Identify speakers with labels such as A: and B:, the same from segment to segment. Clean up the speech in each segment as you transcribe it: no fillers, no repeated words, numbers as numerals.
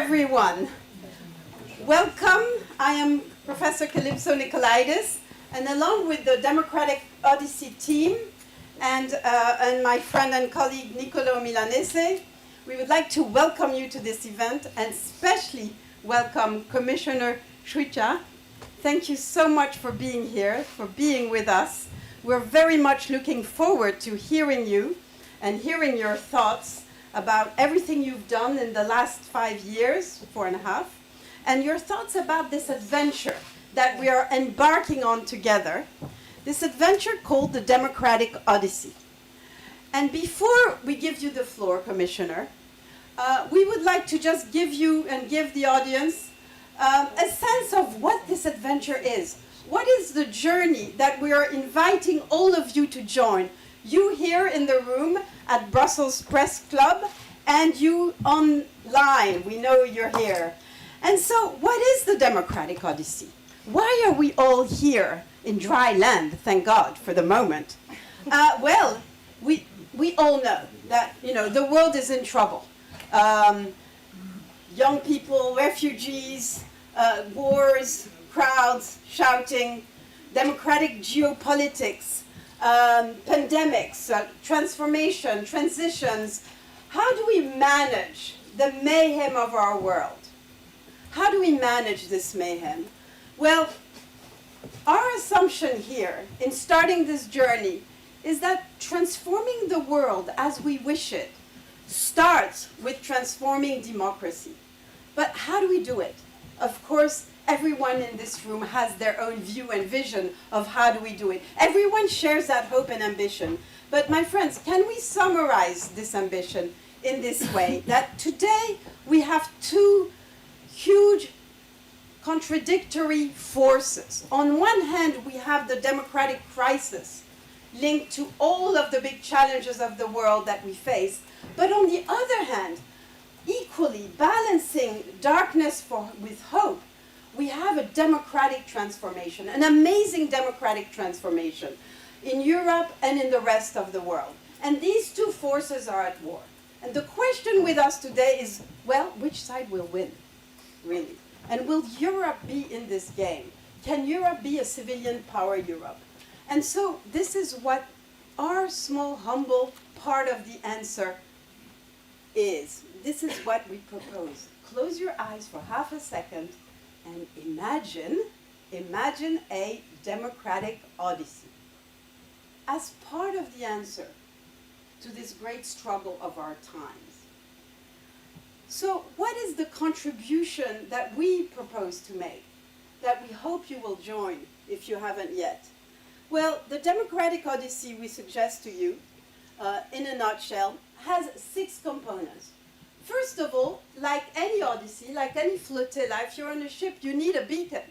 A: Everyone, welcome. I am Professor Calypso Nicolaidis, and along with the Democratic Odyssey team and my friend and colleague Niccolò Milanese, we would like to welcome you to this event and especially welcome Commissioner Šuica. Thank you so much for being here, for being with us. We're very much looking forward to hearing you and hearing your thoughts about everything you've done in the last 5 years, 4.5, and your thoughts about this adventure that we are embarking on together, this adventure called the Democratic Odyssey. And before we give you the floor, Commissioner, we would like to just give you and give the audience a sense of what this adventure is. What is the journey that we are inviting all of you to join? You here in the room at Brussels Press Club, and you online. We know you're here. And so, what is the Democratic Odyssey? Why are we all here in dry land, thank God, for the moment? Well, we all know that, the world is in trouble. Young people, refugees, wars, crowds shouting, democratic geopolitics, pandemics, transformation, transitions. How do we manage the mayhem of our world? How do we manage this mayhem? Well, our assumption here in starting this journey is that transforming the world as we wish it starts with transforming democracy. But how do we do it? Of course, everyone in this room has their own view and vision of how do we do it. Everyone shares that hope and ambition. But my friends, can we summarize this ambition in this way? That today we have two huge contradictory forces. On one hand, we have the democratic crisis linked to all of the big challenges of the world that we face. But on the other hand, equally balancing darkness with hope, we have a democratic transformation, an amazing democratic transformation in Europe and in the rest of the world. And these two forces are at war. And the question with us today is, well, which side will win, really? And will Europe be in this game? Can Europe be a civilian power Europe? And so this is what our small, humble part of the answer is. This is what we propose. Close your eyes for half a second and imagine a democratic odyssey as part of the answer to this great struggle of our times. So what is the contribution that we propose to make, that we hope you will join if you haven't yet? Well, the Democratic Odyssey we suggest to you, in a nutshell, has 6 components. First of all, like any odyssey, like any flotilla, if you're on a ship, you need a beacon.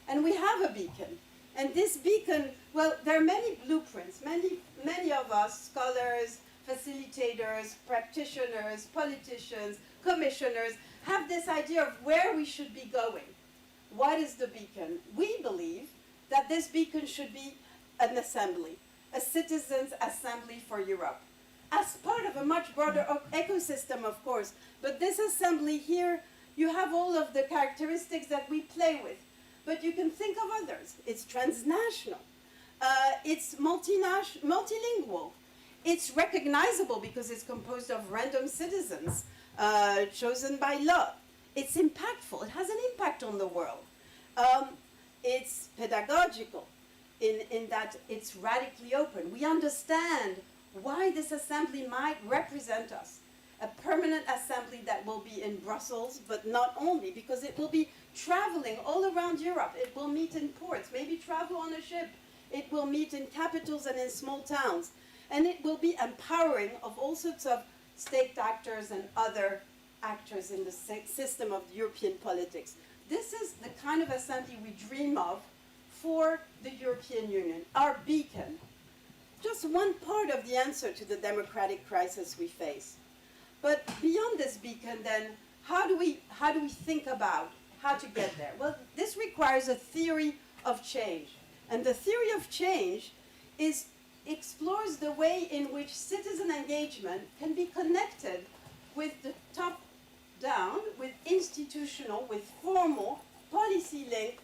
A: And we have a beacon. And this beacon, well, there are many blueprints. Many of us, scholars, facilitators, practitioners, politicians, commissioners, have this idea of where we should be going. What is the beacon? We believe that this beacon should be an assembly, a citizens' assembly for Europe, as part of a much broader ecosystem, of course. But this assembly here, you have all of the characteristics that we play with. But you can think of others. It's transnational. It's multilingual. It's recognizable because it's composed of random citizens chosen by law. It's impactful. It has an impact on the world. It's pedagogical in that it's radically open. We understand why this assembly might represent us. A permanent assembly that will be in Brussels, but not only, because it will be traveling all around Europe. It will meet in ports, maybe travel on a ship. It will meet in capitals and in small towns. And it will be empowering of all sorts of state actors and other actors in the system of European politics. This is the kind of assembly we dream of for the European Union, our beacon. Just one part of the answer to the democratic crisis we face. But beyond this beacon, then, how do we think about how to get there? Well, this requires a theory of change. And the theory of change explores the way in which citizen engagement can be connected with the top down with institutional, with formal policy-linked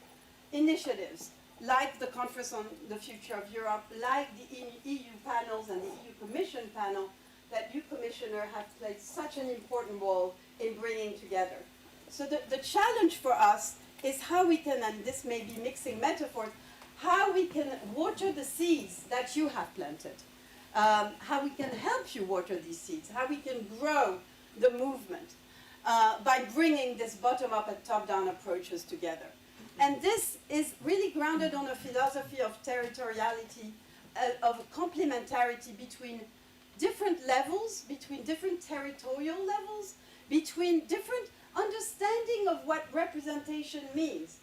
A: initiatives, like the Conference on the Future of Europe, like the EU panels and the EU Commission panel that you, Commissioner, have played such an important role in bringing together. So the challenge for us is how we can, and this may be mixing metaphors, how we can water the seeds that you have planted, how we can help you water these seeds, how we can grow the movement by bringing this bottom-up and top-down approaches together. And this is really grounded on a philosophy of territoriality, of complementarity between different levels, between different territorial levels, between different understanding of what representation means.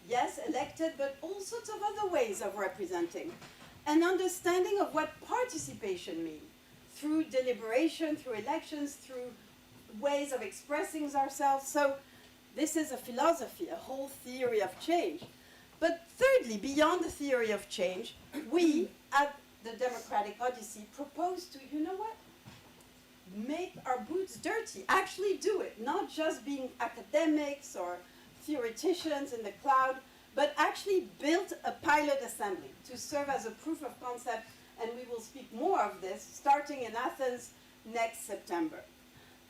A: Yes, elected, but all sorts of other ways of representing. An understanding of what participation means, through deliberation, through elections, through ways of expressing ourselves. So this is a philosophy, a whole theory of change. But thirdly, beyond the theory of change, we at the Democratic Odyssey propose to, you know what, make our boots dirty, actually do it, not just being academics or theoreticians in the cloud, but actually build a pilot assembly to serve as a proof of concept, and we will speak more of this starting in Athens next September.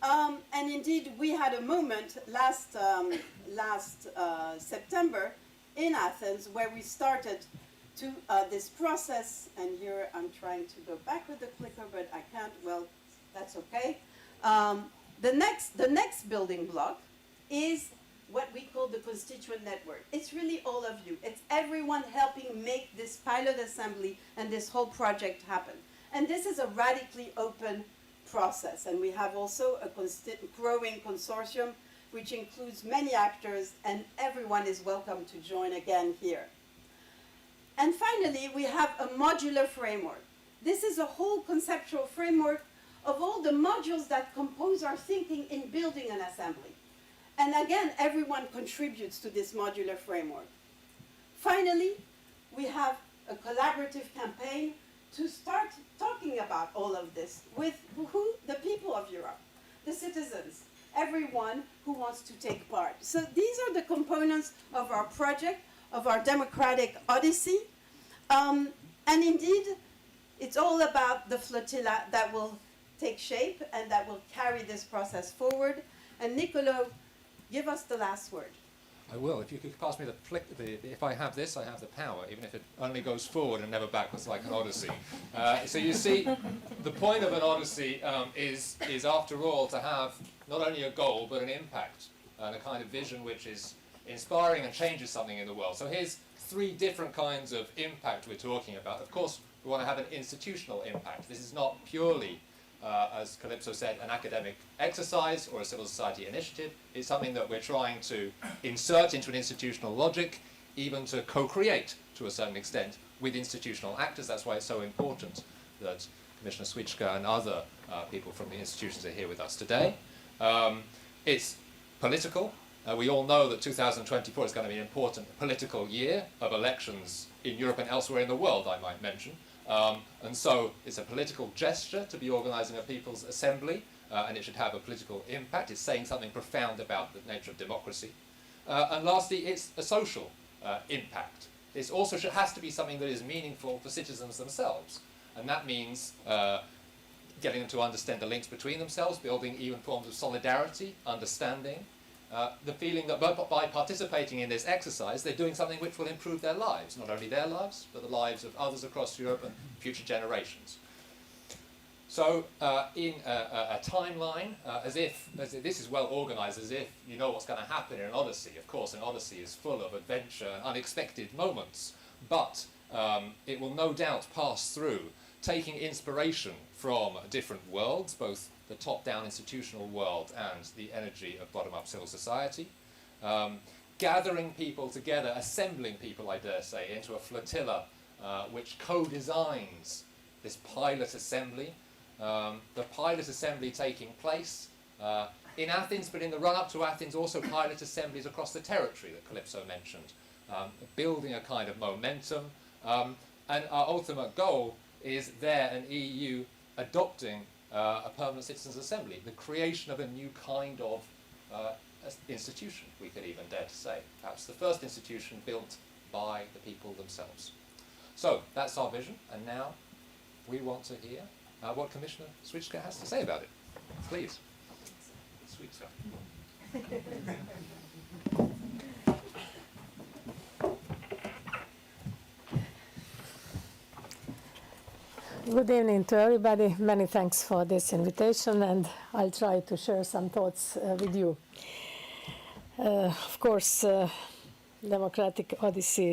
A: And indeed, we had a moment last September in Athens where we started to this process, and here I'm trying to go back with the clicker, but I can't. Well, that's okay. The next building block is what we call the constituent network. It's really all of you. It's everyone helping make this pilot assembly and this whole project happen. And this is a radically open process. And we have also a growing consortium which includes many actors, and everyone is welcome to join again here. And finally, we have a modular framework. This is a whole conceptual framework of all the modules that compose our thinking in building an assembly. And again, everyone contributes to this modular framework. Finally, we have a collaborative campaign to start talking about all of this with who? The people of Europe, the citizens, everyone who wants to take part. So these are the components of our project, of our Democratic Odyssey. And indeed, it's all about the flotilla that will take shape and that will carry this process forward. And Niccolò, give us the last word.
B: I will. If you could pass me if I have this, I have the power, even if it only goes forward and never backwards like an odyssey. So you see, the point of an odyssey is after all to have not only a goal but an impact and a kind of vision which is inspiring and changes something in the world. So here's three different kinds of impact we're talking about. Of course, we want to have an institutional impact. This is not purely as Calypso said, an academic exercise or a civil society initiative. It's something that we're trying to insert into an institutional logic, even to co-create to a certain extent with institutional actors. That's why it's so important that Commissioner Šuica and other people from the institutions are here with us today. It's political. We all know that 2024 is going to be an important political year of elections in Europe and elsewhere in the world, I might mention. And so it's a political gesture to be organising a people's assembly, and it should have a political impact. It's saying something profound about the nature of democracy. And lastly, it's a social impact. It also has to be something that is meaningful for citizens themselves. And that means getting them to understand the links between themselves, building even forms of solidarity, understanding, the feeling that by participating in this exercise, they're doing something which will improve their lives, not only their lives, but the lives of others across Europe and future generations. So in a timeline, as if this is well organized, as if you know what's going to happen in an Odyssey. Of course, an Odyssey is full of adventure and unexpected moments, but it will no doubt pass through taking inspiration from different worlds, both the top-down institutional world and the energy of bottom-up civil society, gathering people together, assembling people, I dare say, into a flotilla which co-designs this pilot assembly. The pilot assembly taking place in Athens, but in the run-up to Athens, also pilot assemblies across the territory that Calypso mentioned, building a kind of momentum. And our ultimate goal is there an EU adopting a permanent citizens' assembly, the creation of a new kind of institution, we could even dare to say. Perhaps the first institution built by the people themselves. So that's our vision, and now we want to hear what Commissioner Šuica has to say about it. Please. Šuica.
C: Good evening to everybody. Many thanks for this invitation, and I'll try to share some thoughts with you. Of course, Democratic Odyssey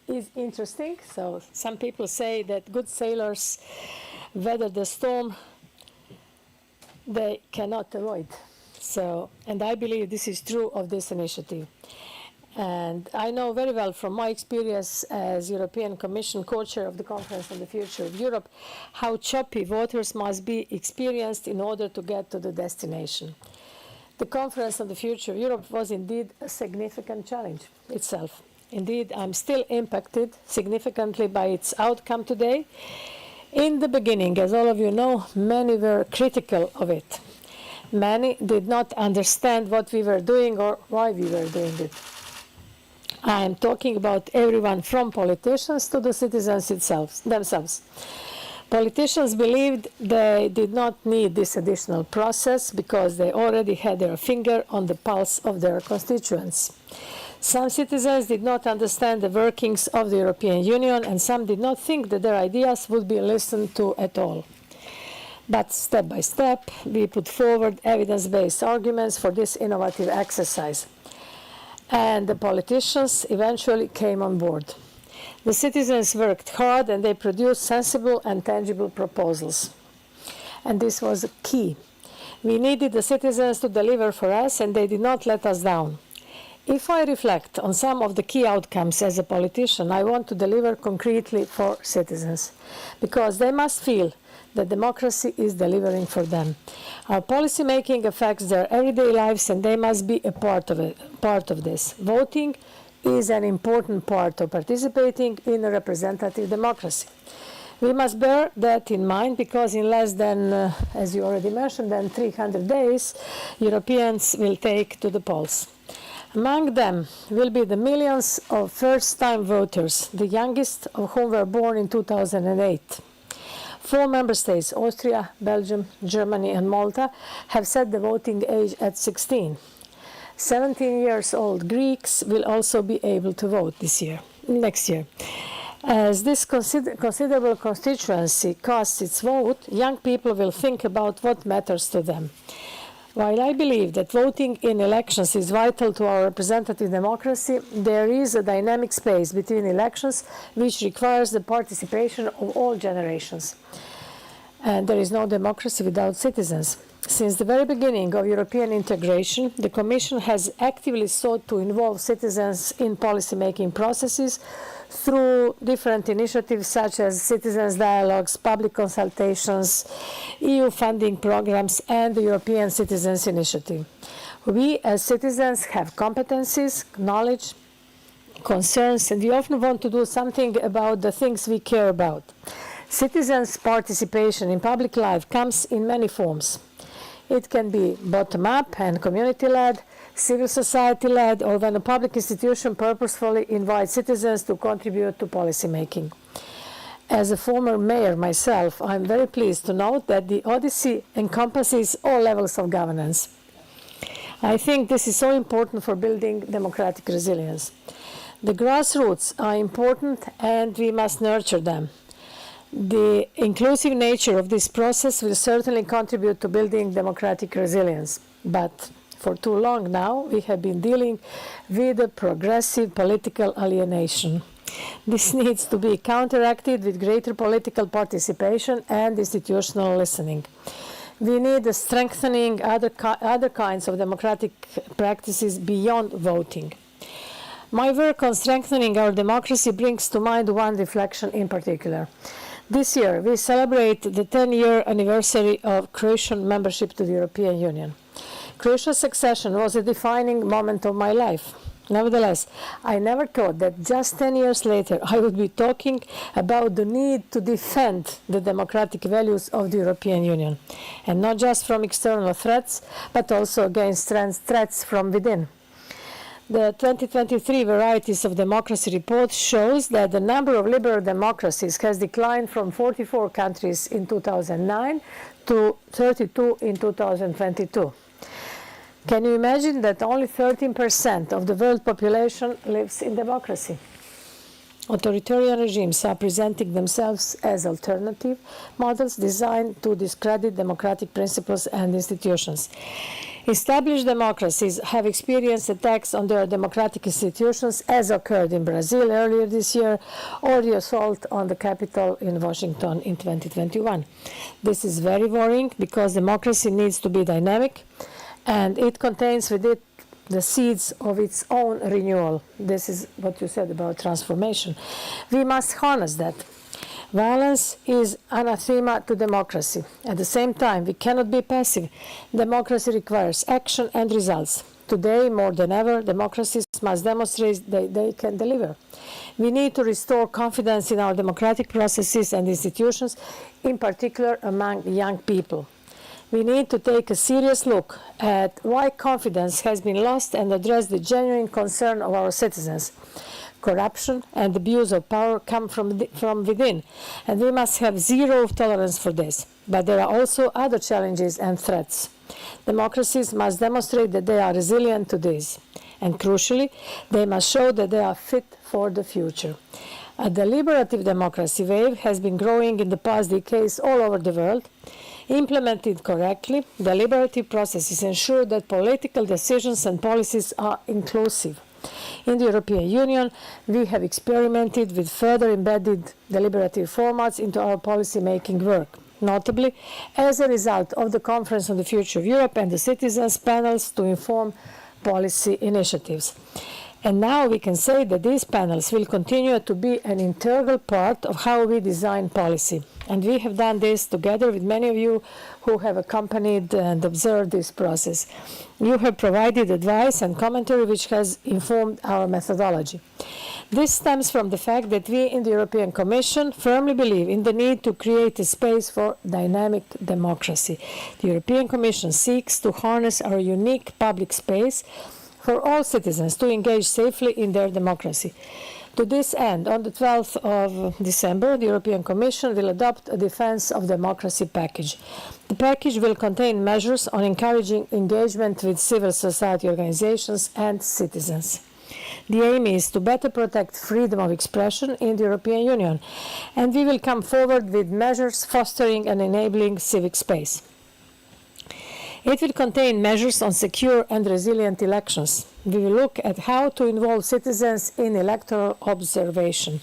C: is interesting. So some people say that good sailors weather the storm they cannot avoid. So, and I believe this is true of this initiative. And I know very well from my experience as European Commission co-chair of the Conference on the Future of Europe how choppy waters must be experienced in order to get to the destination. The Conference on the Future of Europe was indeed a significant challenge itself. Indeed, I'm still impacted significantly by its outcome today. In the beginning, as all of you know, many were critical of it. Many did not understand what we were doing or why we were doing it. I am talking about everyone from politicians to the citizens themselves. Politicians believed they did not need this additional process because they already had their finger on the pulse of their constituents. Some citizens did not understand the workings of the European Union, and some did not think that their ideas would be listened to at all. But step by step, we put forward evidence-based arguments for this innovative exercise. And the politicians eventually came on board. The citizens worked hard and they produced sensible and tangible proposals. And this was key. We needed the citizens to deliver for us, and they did not let us down. If I reflect on some of the key outcomes as a politician, I want to deliver concretely for citizens, because they must feel that democracy is delivering for them. Our policy making affects their everyday lives, and they must be a part of this. Voting is an important part of participating in a representative democracy. We must bear that in mind, because in less than, as you already mentioned, than 300 days, Europeans will take to the polls. Among them will be the millions of first-time voters, the youngest of whom were born in 2008. 4 member states, Austria, Belgium, Germany, and Malta, have set the voting age at 16. 17 years old Greeks will also be able to vote next year. As this considerable constituency casts its vote, young people will think about what matters to them. While I believe that voting in elections is vital to our representative democracy, there is a dynamic space between elections which requires the participation of all generations. And there is no democracy without citizens. Since the very beginning of European integration, the Commission has actively sought to involve citizens in policy-making processes through different initiatives such as citizens' dialogues, public consultations, EU funding programs, and the European Citizens' Initiative. We, as citizens, have competencies, knowledge, concerns, and we often want to do something about the things we care about. Citizens' participation in public life comes in many forms. It can be bottom-up and community-led, civil society-led, or when a public institution purposefully invites citizens to contribute to policy making. As a former mayor myself, I'm very pleased to note that the Odyssey encompasses all levels of governance. I think this is so important for building democratic resilience. The grassroots are important, and we must nurture them. The inclusive nature of this process will certainly contribute to building democratic resilience. But for too long now, we have been dealing with a progressive political alienation. This needs to be counteracted with greater political participation and institutional listening. We need a strengthening other kinds of democratic practices beyond voting. My work on strengthening our democracy brings to mind one reflection in particular. This year, we celebrate the 10-year anniversary of Croatian membership to the European Union. Croatia's accession was a defining moment of my life. Nevertheless, I never thought that just 10 years later I would be talking about the need to defend the democratic values of the European Union, and not just from external threats, but also against threats from within. The 2023 Varieties of Democracy report shows that the number of liberal democracies has declined from 44 countries in 2009 to 32 in 2022. Can you imagine that only 13% of the world population lives in democracy? Authoritarian regimes are presenting themselves as alternative models designed to discredit democratic principles and institutions. Established democracies have experienced attacks on their democratic institutions, as occurred in Brazil earlier this year, or the assault on the Capitol in Washington in 2021. This is very worrying because democracy needs to be dynamic, and it contains with it the seeds of its own renewal. This is what you said about transformation. We must harness that. Violence is anathema to democracy. At the same time, we cannot be passive. Democracy requires action and results. Today, more than ever, democracies must demonstrate that they can deliver. We need to restore confidence in our democratic processes and institutions, in particular among young people. We need to take a serious look at why confidence has been lost and address the genuine concern of our citizens. Corruption and abuse of power come from within, and we must have zero tolerance for this. But there are also other challenges and threats. Democracies must demonstrate that they are resilient to these, and crucially, they must show that they are fit for the future. A deliberative democracy wave has been growing in the past decades all over the world. Implemented correctly, deliberative processes ensure that political decisions and policies are inclusive. In the European Union, we have experimented with further embedded deliberative formats into our policy-making work, notably as a result of the Conference on the Future of Europe and the Citizens' Panels to inform policy initiatives. And now we can say that these panels will continue to be an integral part of how we design policy. And we have done this together with many of you who have accompanied and observed this process. You have provided advice and commentary which has informed our methodology. This stems from the fact that we in the European Commission firmly believe in the need to create a space for dynamic democracy. The European Commission seeks to harness our unique public space for all citizens to engage safely in their democracy. To this end, on the 12th of December, the European Commission will adopt a Defense of Democracy package. The package will contain measures on encouraging engagement with civil society organizations and citizens. The aim is to better protect freedom of expression in the European Union, and we will come forward with measures fostering and enabling civic space. It will contain measures on secure and resilient elections. We will look at how to involve citizens in electoral observation.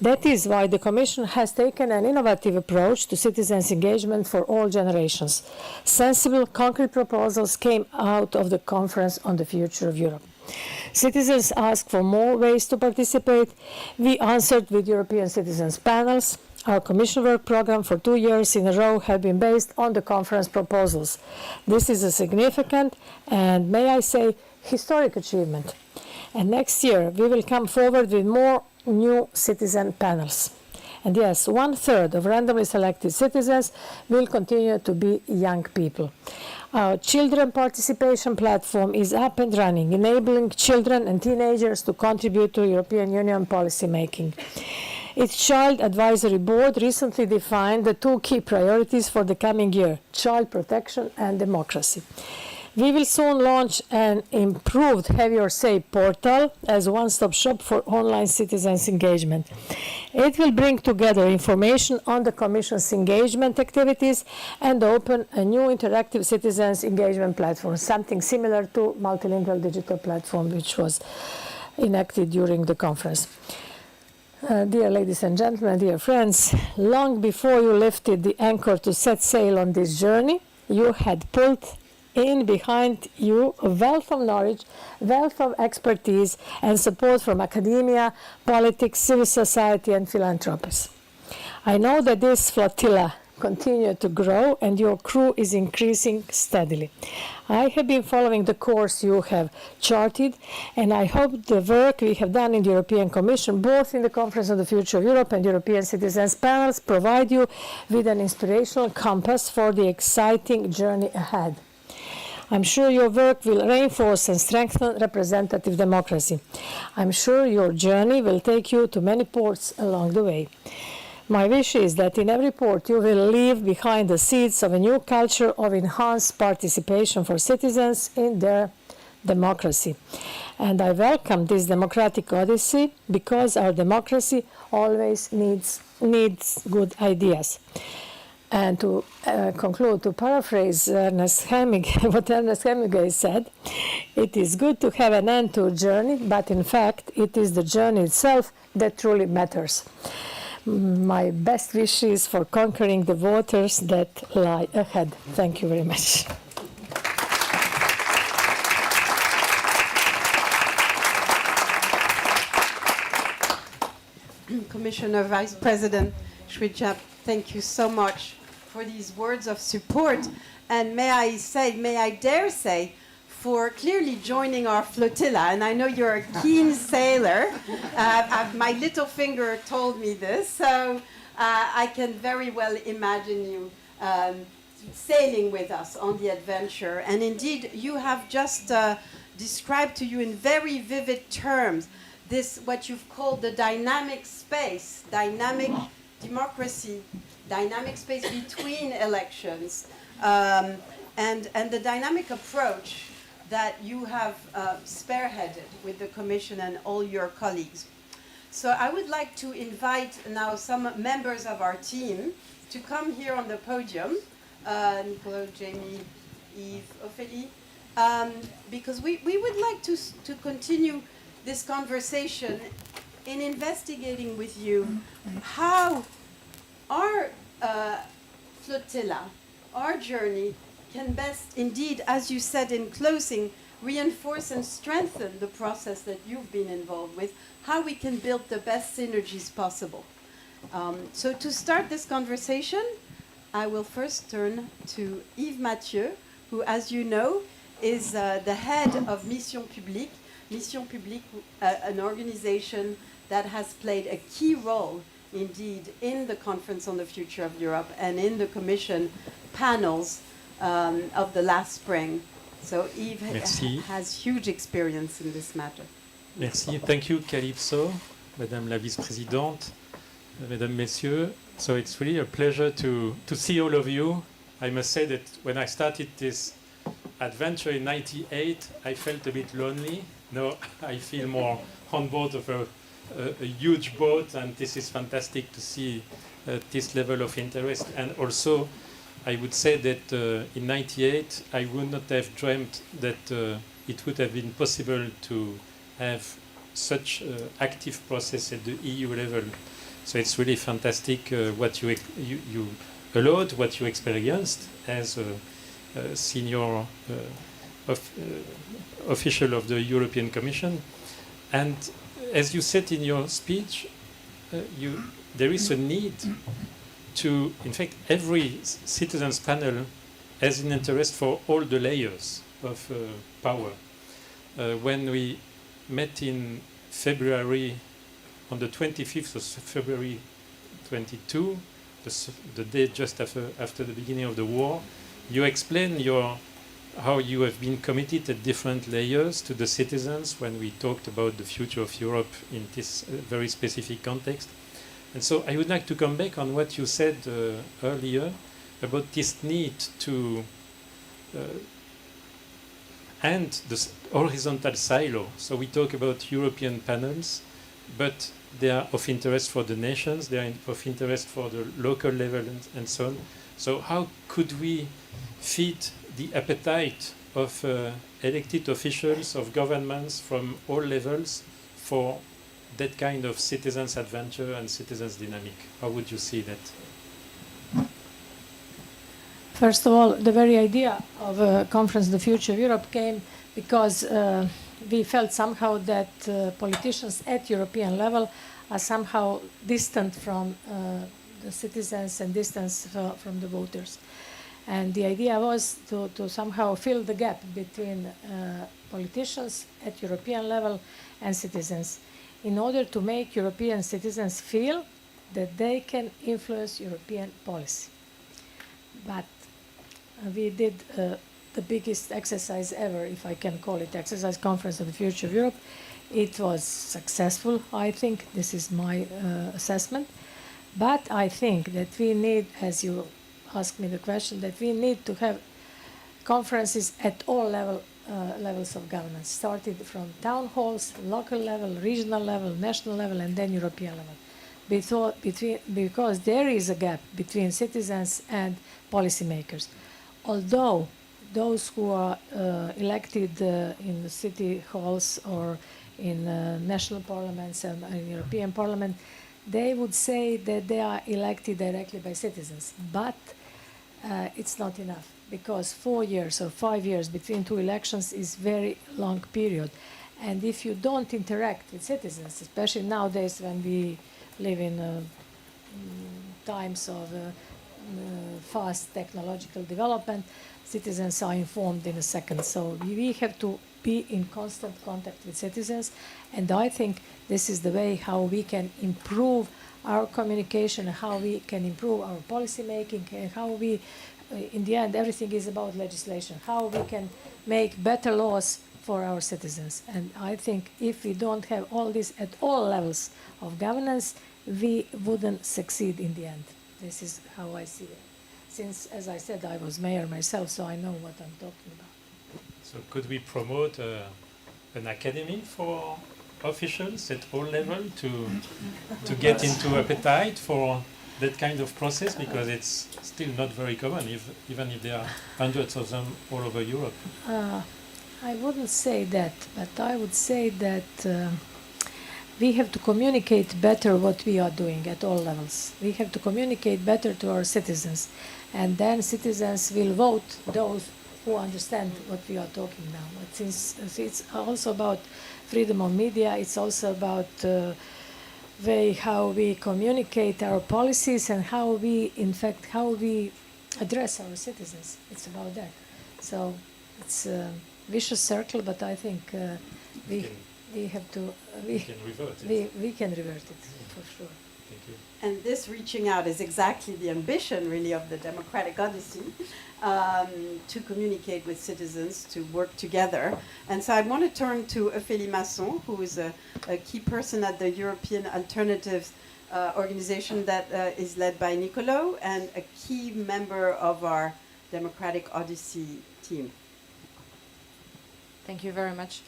C: That is why the Commission has taken an innovative approach to citizens' engagement for all generations. Sensible, concrete proposals came out of the Conference on the Future of Europe. Citizens asked for more ways to participate. We answered with European citizens' panels. Our Commission work program for 2 years in a row has been based on the conference proposals. This is a significant and, may I say, historic achievement. And next year we will come forward with more new citizen panels. And yes, 1/3 of randomly selected citizens will continue to be young people. Our children participation platform is up and running, enabling children and teenagers to contribute to European Union policy making. Its Child Advisory Board recently defined the 2 key priorities for the coming year: child protection and democracy. We will soon launch an improved Have Your Say portal as a one-stop shop for online citizens' engagement. It will bring together information on the Commission's engagement activities and open a new interactive citizens' engagement platform, something similar to multilingual digital platform which was enacted during the conference. Dear ladies and gentlemen, dear friends, long before you lifted the anchor to set sail on this journey, you had pulled in behind you a wealth of knowledge, wealth of expertise, and support from academia, politics, civil society, and philanthropists. I know that this flotilla continue to grow and your crew is increasing steadily. I have been following the course you have charted, and I hope the work we have done in the European Commission, both in the Conference on the Future of Europe and European Citizens panels, provide you with an inspirational compass for the exciting journey ahead. I'm sure your work will reinforce and strengthen representative democracy. I'm sure your journey will take you to many ports along the way. My wish is that in every port you will leave behind the seeds of a new culture of enhanced participation for citizens in their democracy. And I welcome this democratic odyssey because our democracy always needs good ideas. And to conclude, to paraphrase Ernest Hemingway, what Ernest Hemingway said, it is good to have an end to a journey, but in fact, it is the journey itself that truly matters. My best wishes for conquering the waters that lie ahead. Thank you very much.
A: Commissioner Vice President Šuica, thank you so much for these words of support, and may I dare say, for clearly joining our flotilla. And I know you're a keen sailor. My little finger told me this, so I can very well imagine you sailing with us on the adventure. And indeed, you have just described to you in very vivid terms this, what you've called the dynamic space, dynamic democracy, dynamic space between elections, and the dynamic approach that you have spearheaded with the Commission and all your colleagues. So I would like to invite now some members of our team to come here on the podium, Nicola, Jamie, Yves, Ophélie, because we would like to continue this conversation in investigating with you how our flotilla, our journey, can best indeed, as you said in closing, reinforce and strengthen the process that you've been involved with, how we can build the best synergies possible. So to start this conversation, I will first turn to Yves Mathieu, who, as you know, is the head of Mission Publique. Mission Publique, an organization that has played a key role indeed in the Conference on the Future of Europe and in the Commission panels of the last spring. So Yves has huge experience in this matter.
D: Merci. Thank you, Calypso, Madame la Vice-Présidente, Mesdames, Messieurs. So it's really a pleasure to see all of you. I must say that when I started this adventure in '98, I felt a bit lonely. Now I feel more on board of a huge boat, and this is fantastic to see this level of interest. And also, I would say that in '98, I would not have dreamt that it would have been possible to have such active process at the EU level. So it's really fantastic what you allowed, what you experienced as a senior official of the European Commission. And as you said in your speech, there is a need to, in fact, every citizens panel has an interest for all the layers of power. When we met in February, on the 25th of February 22, the day just after the beginning of the war, you explained how you have been committed at different layers to the citizens when we talked about the future of Europe in this very specific context. And so I would like to come back on what you said earlier about this need to end the horizontal silo. So we talk about European panels, but they are of interest for the nations, they are of interest for the local level and so on. So how could we feed the appetite of elected officials, of governments from all levels for that kind of citizens' adventure and citizens' dynamic? How would you see that?
C: First of all, the very idea of a conference on the future of Europe came because we felt somehow that politicians at European level are somehow distant from the citizens and distance from the voters. And the idea was to somehow fill the gap between politicians at European level and citizens, in order to make European citizens feel that they can influence European policy. But we did the biggest exercise ever, if I can call it exercise, Conference on the Future of Europe. It was successful, I think. This is my assessment. But I think that we need, as you asked me the question, that we need to have conferences at all levels of governance, started from town halls, local level, regional level, national level, and then European level. Because there is a gap between citizens and policymakers. Although those who are elected in the city halls or in national parliaments and European Parliament, they would say that they are elected directly by citizens. But it's not enough, because 4 years or 5 years between two elections is very long period. And if you don't interact with citizens, especially nowadays when we live in times of fast technological development, citizens are informed in a second. So we have to be in constant contact with citizens, and I think this is the way how we can improve our communication, how we can improve our policy making, and how we, in the end, everything is about legislation, how we can make better laws for our citizens. And I think if we don't have all this at all levels of governance, we wouldn't succeed in the end. This is how I see it. Since, as I said, I was mayor myself, so I know what I'm talking about.
D: So could we promote an academy for officials at all levels to get into appetite for that kind of process, because it's still not very common, even if there are hundreds of them all over Europe?
C: I wouldn't say that, but I would say that we have to communicate better what we are doing at all levels. We have to communicate better to our citizens, and then citizens will vote those who understand what we are talking now. But since it's also about freedom of media, it's also about way how we communicate our policies and how we, in fact, how we address our citizens. It's about that. So it's a vicious circle, but I think we have to we can revert it for sure.
D: Thank you.
A: And this reaching out is exactly the ambition, really, of the Democratic Odyssey, to communicate with citizens, to work together. And so I want to turn to Ophélie Masson, who is a key person at the European Alternatives organization that is led by Nicolo, and a key member of our Democratic Odyssey team.
E: Thank you very much.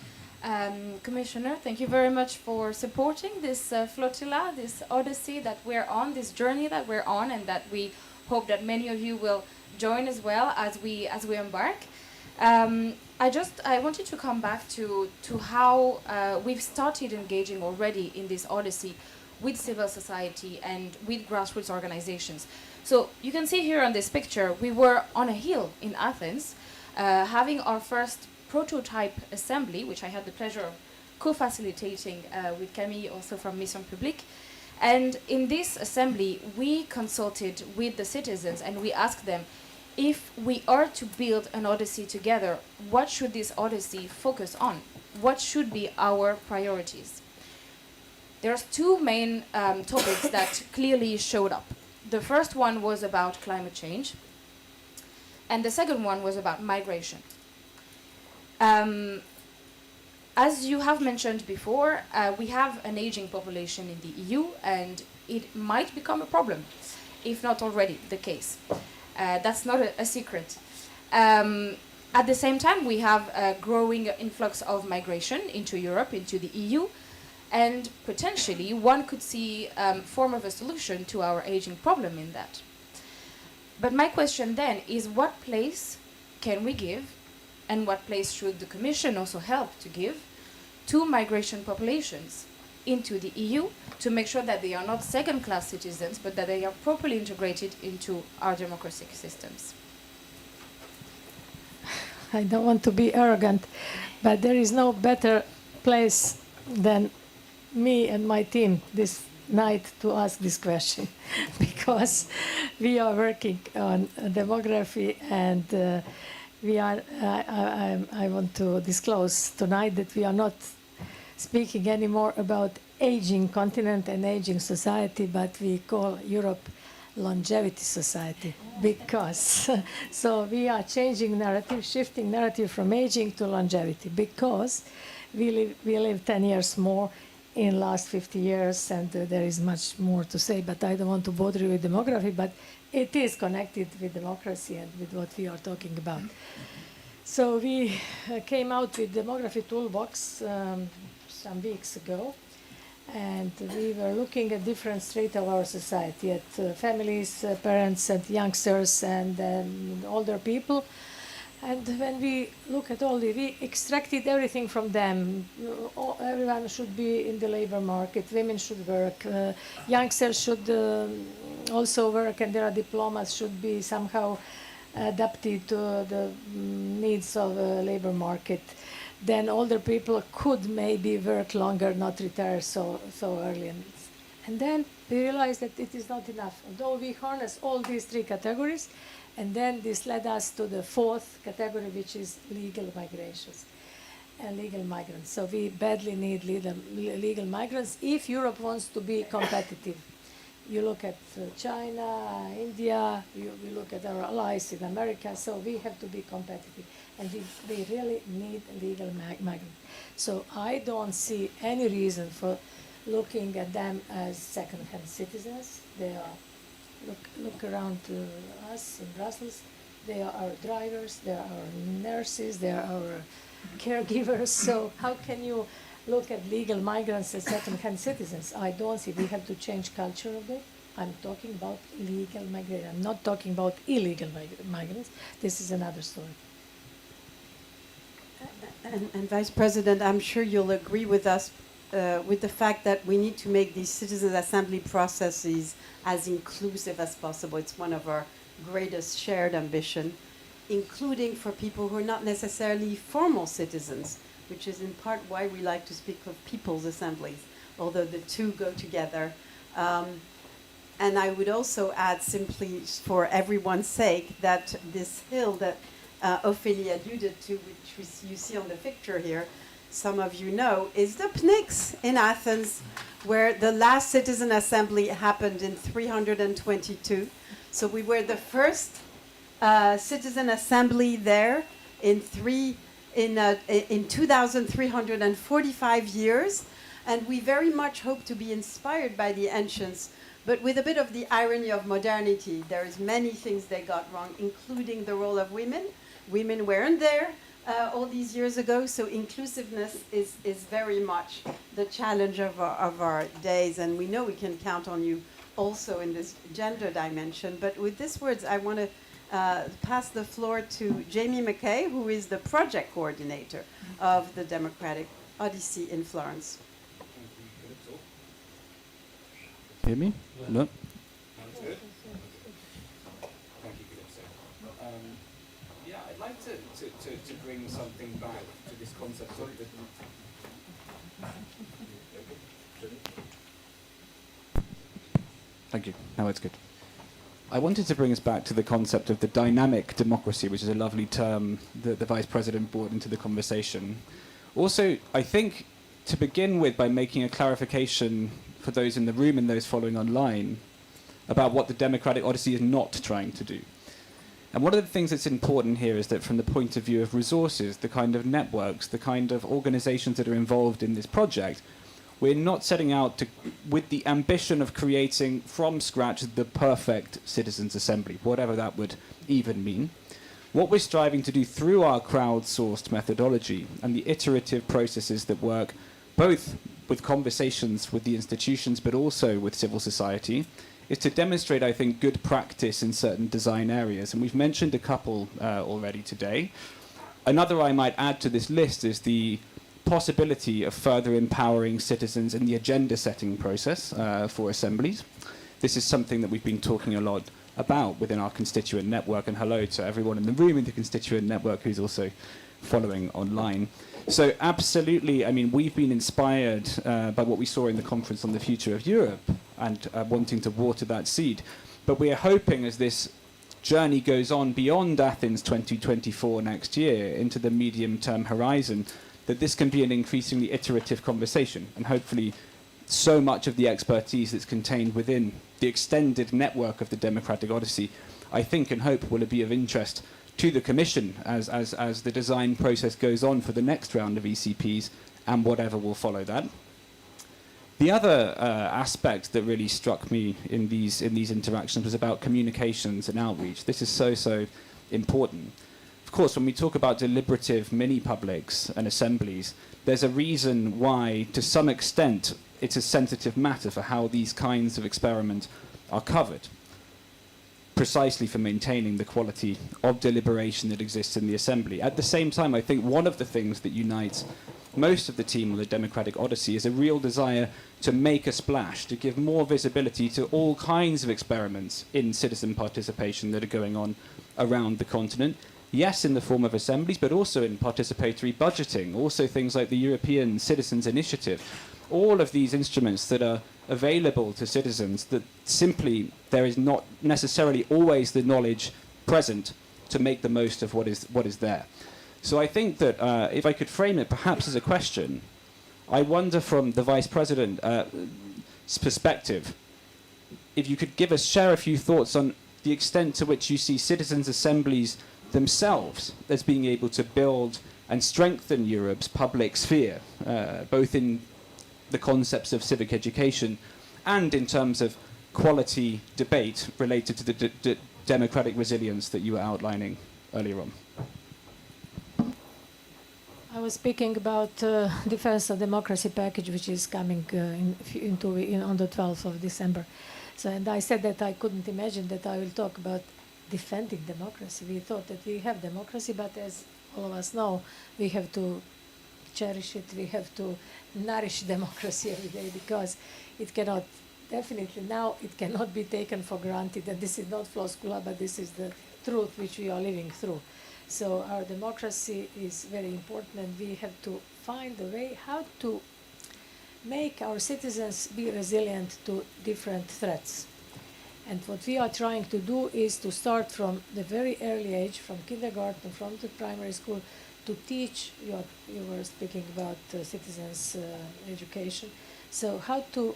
E: Commissioner, thank you very much for supporting this flotilla, this odyssey that we're on, this journey that we're on, and that we hope that many of you will join as well as we embark. I wanted to come back to how we've started engaging already in this odyssey with civil society and with grassroots organizations. So you can see here on this picture, we were on a hill in Athens, having our first prototype assembly, which I had the pleasure of co-facilitating with Camille, also from Mission Publique. And in this assembly, we consulted with the citizens and we asked them, if we are to build an odyssey together, what should this odyssey focus on? What should be our priorities? There's two main topics that clearly showed up. The first one was about climate change, and the second one was about migration. As you have mentioned before, we have an aging population in the EU, and it might become a problem, if not already the case. That's not a secret. At the same time, we have a growing influx of migration into Europe, into the EU, and potentially one could see a form of a solution to our aging problem in that. But my question then is, what place can we give, and what place should the Commission also help to give to migration populations into the EU to make sure that they are not second-class citizens, but that they are properly integrated into our democratic systems?
C: I don't want to be arrogant, but there is no better place than me and my team, this night to ask this question because we are working on demography and we are. I want to disclose tonight that we are not speaking anymore about aging continent and aging society, but we call Europe longevity society because so we are changing narrative, shifting narrative from aging to longevity because we live 10 years more in last 50 years and there is much more to say, but I don't want to bother you with demography, but it is connected with democracy and with what we are talking about. So we came out with demography toolbox some weeks ago, and we were looking at different strates of our society, at families, parents and youngsters and older people. And when we look at all we extracted everything from them. Everyone should be in the labor market, women should work, youngsters should also work, and their diplomas should be somehow adapted to the needs of the labor market. Then older people could maybe work longer, not retire so early. And then we realized that it is not enough. Although we harness all these three categories, and then this led us to the fourth category, which is legal migrations and legal migrants. So we badly need legal migrants if Europe wants to be competitive. You look at China, India, you look at our allies in America, so we have to be competitive. And we really need legal migrants. So I don't see any reason for looking at them as second-hand citizens. They are, look around us in Brussels, they are our drivers, they are our nurses, they are our caregivers. So how can you look at legal migrants as second-hand citizens? I don't see. We have to change culture of it. I'm talking about legal migrants. I'm not talking about illegal migrants. This is another story.
A: And Vice President, I'm sure you'll agree with us with the fact that we need to make these citizens' assembly processes as inclusive as possible. It's one of our greatest shared ambition, including for people who are not necessarily formal citizens, which is in part why we like to speak of people's assemblies, although the two go together. And I would also add, simply for everyone's sake, that this hill that Ophélie alluded to, which you see on the picture here, some of you know, is the PNIX in Athens, where the last citizen assembly happened in 322. So we were the first citizen assembly there in 2,345 years. And we very much hope to be inspired by the ancients, but with a bit of the irony of modernity. There is many things they got wrong, including the role of women. Women weren't there all these years ago, so inclusiveness is very much the challenge of our days, and we know we can count on you also in this gender dimension. But with these words, I want to pass the floor to Jamie McKay, who is the project coordinator of the Democratic Odyssey in Florence.
F: Hear me? No?
G: Good. Thank you, Calypso. Yeah, I'd like to bring something back to this concept of the...
F: Thank you. Now it's good. I wanted to bring us back to the concept of the dynamic democracy, which is a lovely term that the Vice President brought into the conversation. Also, I think, to begin with, by making a clarification for those in the room and those following online about what the Democratic Odyssey is not trying to do. And one of the things that's important here is that from the point of view of resources, the kind of networks, the kind of organizations that are involved in this project, we're not setting out with the ambition of creating from scratch the perfect citizens' assembly, whatever that would even mean. What we're striving to do through our crowdsourced methodology and the iterative processes that work both with conversations with the institutions but also with civil society is to demonstrate, I think, good practice in certain design areas. And we've mentioned a couple already today. Another I might add to this list is the possibility of further empowering citizens in the agenda setting process for assemblies. This is something that we've been talking a lot about within our constituent network, and hello to everyone in the room in the constituent network who's also following online. So absolutely, I mean, we've been inspired by what we saw in the conference on the future of Europe and wanting to water that seed. But we are hoping as this journey goes on beyond Athens 2024 next year into the medium-term horizon, that this can be an increasingly iterative conversation, and hopefully so much of the expertise that's contained within the extended network of the Democratic Odyssey, I think and hope will be of interest to the Commission as the design process goes on for the next round of ECPs and whatever will follow that. The other aspect that really struck me in these interactions was about communications and outreach. This is so important. Of course, when we talk about deliberative mini-publics and assemblies, there's a reason why, to some extent, it's a sensitive matter for how these kinds of experiments are covered, precisely for maintaining the quality of deliberation that exists in the assembly. At the same time, I think one of the things that unites most of the team on the Democratic Odyssey is a real desire to make a splash, to give more visibility to all kinds of experiments in citizen participation that are going on around the continent. Yes, in the form of assemblies, but also in participatory budgeting, also things like the European Citizens Initiative. All of these instruments that are available to citizens that simply there is not necessarily always the knowledge present to make the most of what is there. So I think that if I could frame it perhaps as a question, I wonder from the Vice President's perspective, if you could share a few thoughts on the extent to which you see citizens' assemblies themselves as being able to build and strengthen Europe's public sphere, both in the concepts of civic education and in terms of quality debate related to the democratic resilience that you were outlining earlier on.
C: I was speaking about Defense of Democracy package, which is coming on the 12th of December. So, and I said that I couldn't imagine that I will talk about defending democracy. We thought that we have democracy, but as all of us know, we have to cherish it, we have to nourish democracy every day, because it cannot, definitely now, it cannot be taken for granted, and this is not floskula, but this is the truth which we are living through. So our democracy is very important, and we have to find a way how to make our citizens be resilient to different threats. And what we are trying to do is to start from the very early age, from kindergarten, from the primary school, to teach, you were speaking about citizens' education, so how to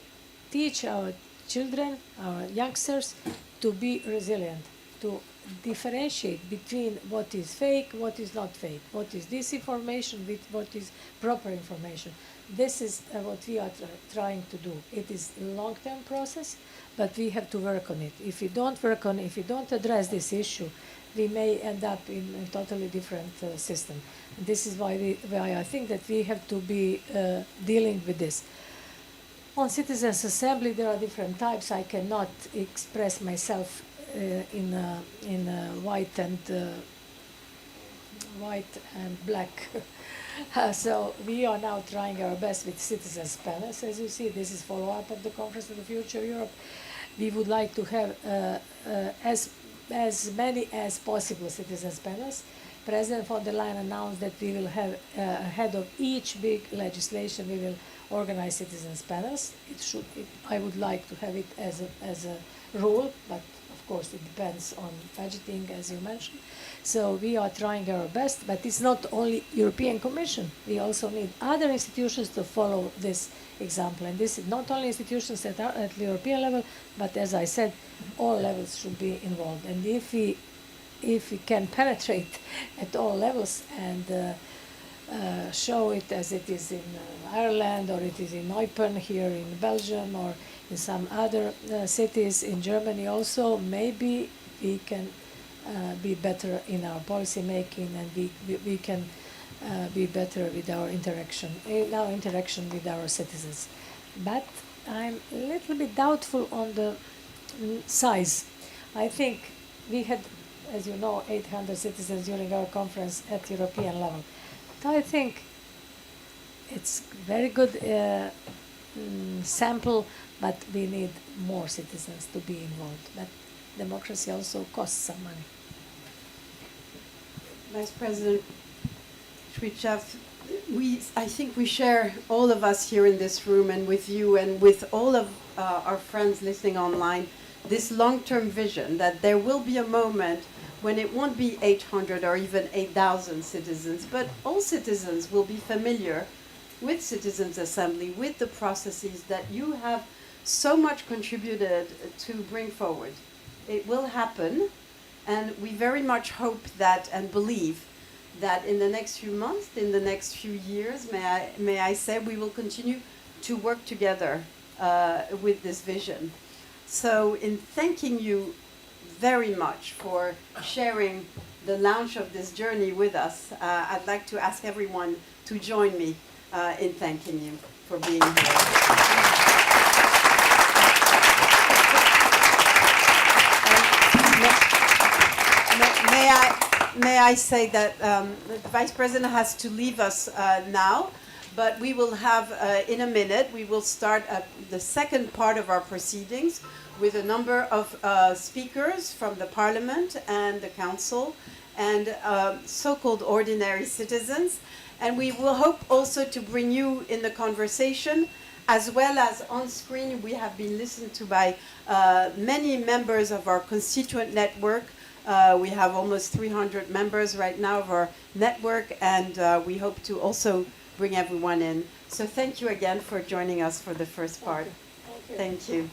C: teach our children, our youngsters, to be resilient, to differentiate between what is fake, what is not fake, what is disinformation with what is proper information. This is what we are trying to do. It is a long-term process, but we have to work on it. If we don't work on it, if we don't address this issue, we may end up in a totally different system. And this is why I think that we have to be dealing with this. On citizens' assembly, there are different types. I cannot express myself in white and black. So we are now trying our best with citizens' panels. As you see, this is follow-up of the Conference of the Future of Europe. We would like to have as many as possible citizens' panels. President von der Leyen announced that we will have ahead of each big legislation, we will organize citizens' panels. I would like to have it as a rule, but of course it depends on budgeting, as you mentioned. So we are trying our best, but it's not only European Commission. We also need other institutions to follow this example. And this is not only institutions that are at the European level, but as I said, all levels should be involved. And if we can penetrate at all levels and show it as it is in Ireland, or it is in Eupen here in Belgium, or in some other cities in Germany also, maybe we can be better in our policy making, and we can be better with our interaction with our citizens. But I'm a little bit doubtful on the size. I think we had, as you know, 800 citizens during our conference at European level. So I think it's very good sample, but we need more citizens to be involved. But democracy also costs some money.
A: Vice President, Šuica, I think we share, all of us here in this room and with you and with all of our friends listening online, this long-term vision that there will be a moment when it won't be 800 or even 8,000 citizens, but all citizens will be familiar with Citizens' Assembly, with the processes that you have so much contributed to bring forward. It will happen, and we very much hope that and believe that in the next few months, in the next few years, may I say, we will continue to work together with this vision. So in thanking you very much for sharing the launch of this journey with us, I'd like to ask everyone to join me in thanking you for being here. May I say that the Vice President has to leave us now, but we will have, in a minute, we will start the second part of our proceedings with a number of speakers from the Parliament and the Council and so-called ordinary citizens. And we will hope also to bring you in the conversation, as well as on screen. We have been listened to by many members of our constituent network. We have almost 300 members right now of our network, and we hope to also bring everyone in. So thank you again for joining us for the first part. Thank you.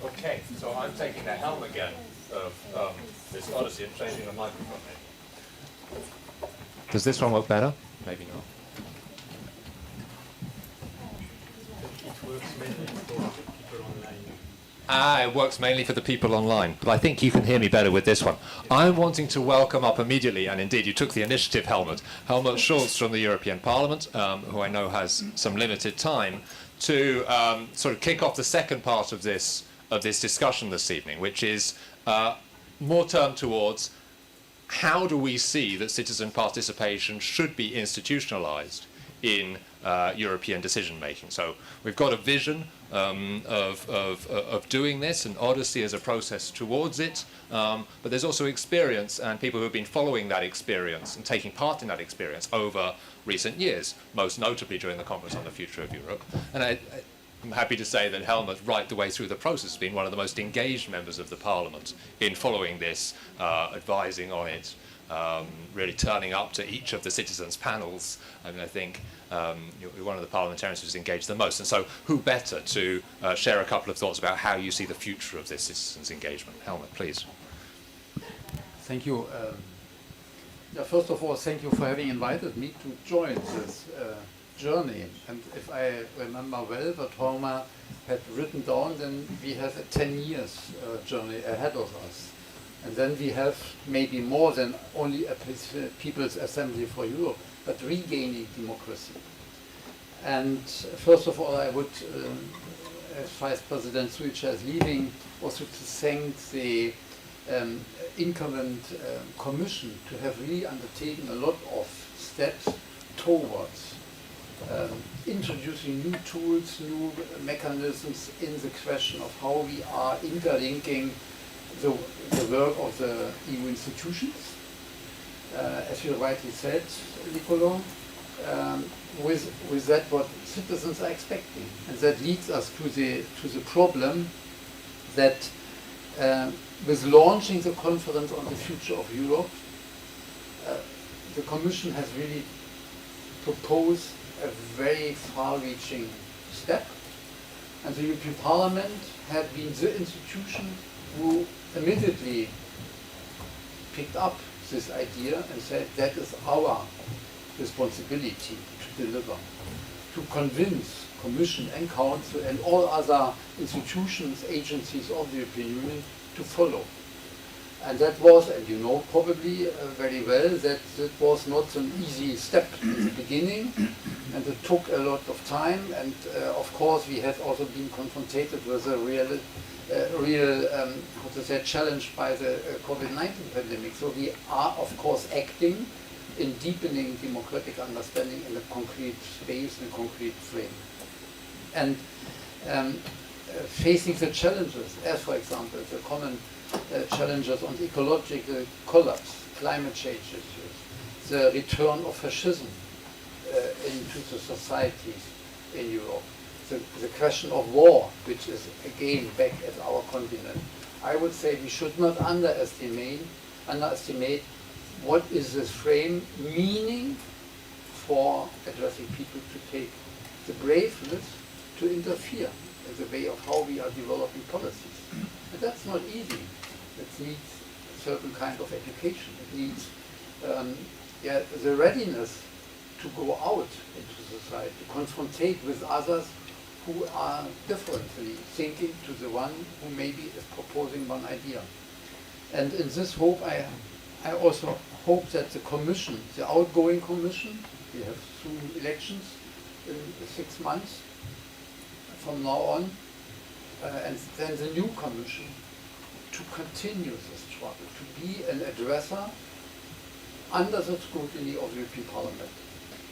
B: Okay, so I'm taking the helm again of this Odyssey and changing the microphone. Does this one work better? Maybe not. It works mainly for the people online, but I think you can hear me better with this one. I'm wanting to welcome up immediately, and indeed you took the initiative, Helmut Scholz from the European Parliament, who I know has some limited time, to sort of kick off the second part of this discussion this evening, which is more turned towards how do we see that citizen participation should be institutionalized in European decision making. So we've got a vision of doing this, and Odyssey as a process towards it, but there's also experience and people who have been following that experience and taking part in that experience over recent years, most notably during the Conference on the Future of Europe. And I'm happy to say that Helmut, right the way through the process, has been one of the most engaged members of the Parliament in following this, advising on it, really turning up to each of the citizens' panels. I mean, I think you're one of the parliamentarians who's engaged the most. And so who better to share a couple of thoughts about how you see the future of this citizens' engagement? Helmut, please.
H: Thank you. First of all, thank you for having invited me to join this journey. And if I remember well what Homer had written down, then we have a 10 years journey ahead of us. And then we have maybe more than only a People's Assembly for Europe, but regaining democracy. And first of all, I would, as Vice President Šuica is leaving, also to thank the incumbent Commission to have really undertaken a lot of steps towards introducing new tools, new mechanisms in the question of how we are interlinking the work of the EU institutions, as you rightly said, Nicolo, with that what citizens are expecting. And that leads us to the problem that with launching the conference on the future of Europe, the Commission has really proposed a very far-reaching step, and the European Parliament had been the institution who immediately picked up this idea and said that is our responsibility to deliver, to convince Commission and Council and all other institutions, agencies of the European Union to follow. And that was, and you know probably very well, that it was not an easy step in the beginning, and it took a lot of time, and of course we had also been confronted with a real how to say, challenge by the COVID-19 pandemic. So we are of course acting in deepening democratic understanding in a concrete space, in a concrete frame. And facing the challenges, as for example, the common challenges on ecological collapse, climate change issues, the return of fascism into the societies in Europe, the question of war, which is again back at our continent. I would say we should not underestimate what is this frame meaning for addressing people to take the braveness to interfere in the way of how we are developing policies. And that's not easy. It needs a certain kind of education. It needs the readiness to go out into society, to confrontate with others who are differently thinking to the one who maybe is proposing one idea. And in this hope, I also hope that the Commission, the outgoing Commission, we have 2 elections in 6 months from now on, and then the new Commission, to continue this struggle, to be an addresser under the scrutiny of the European Parliament,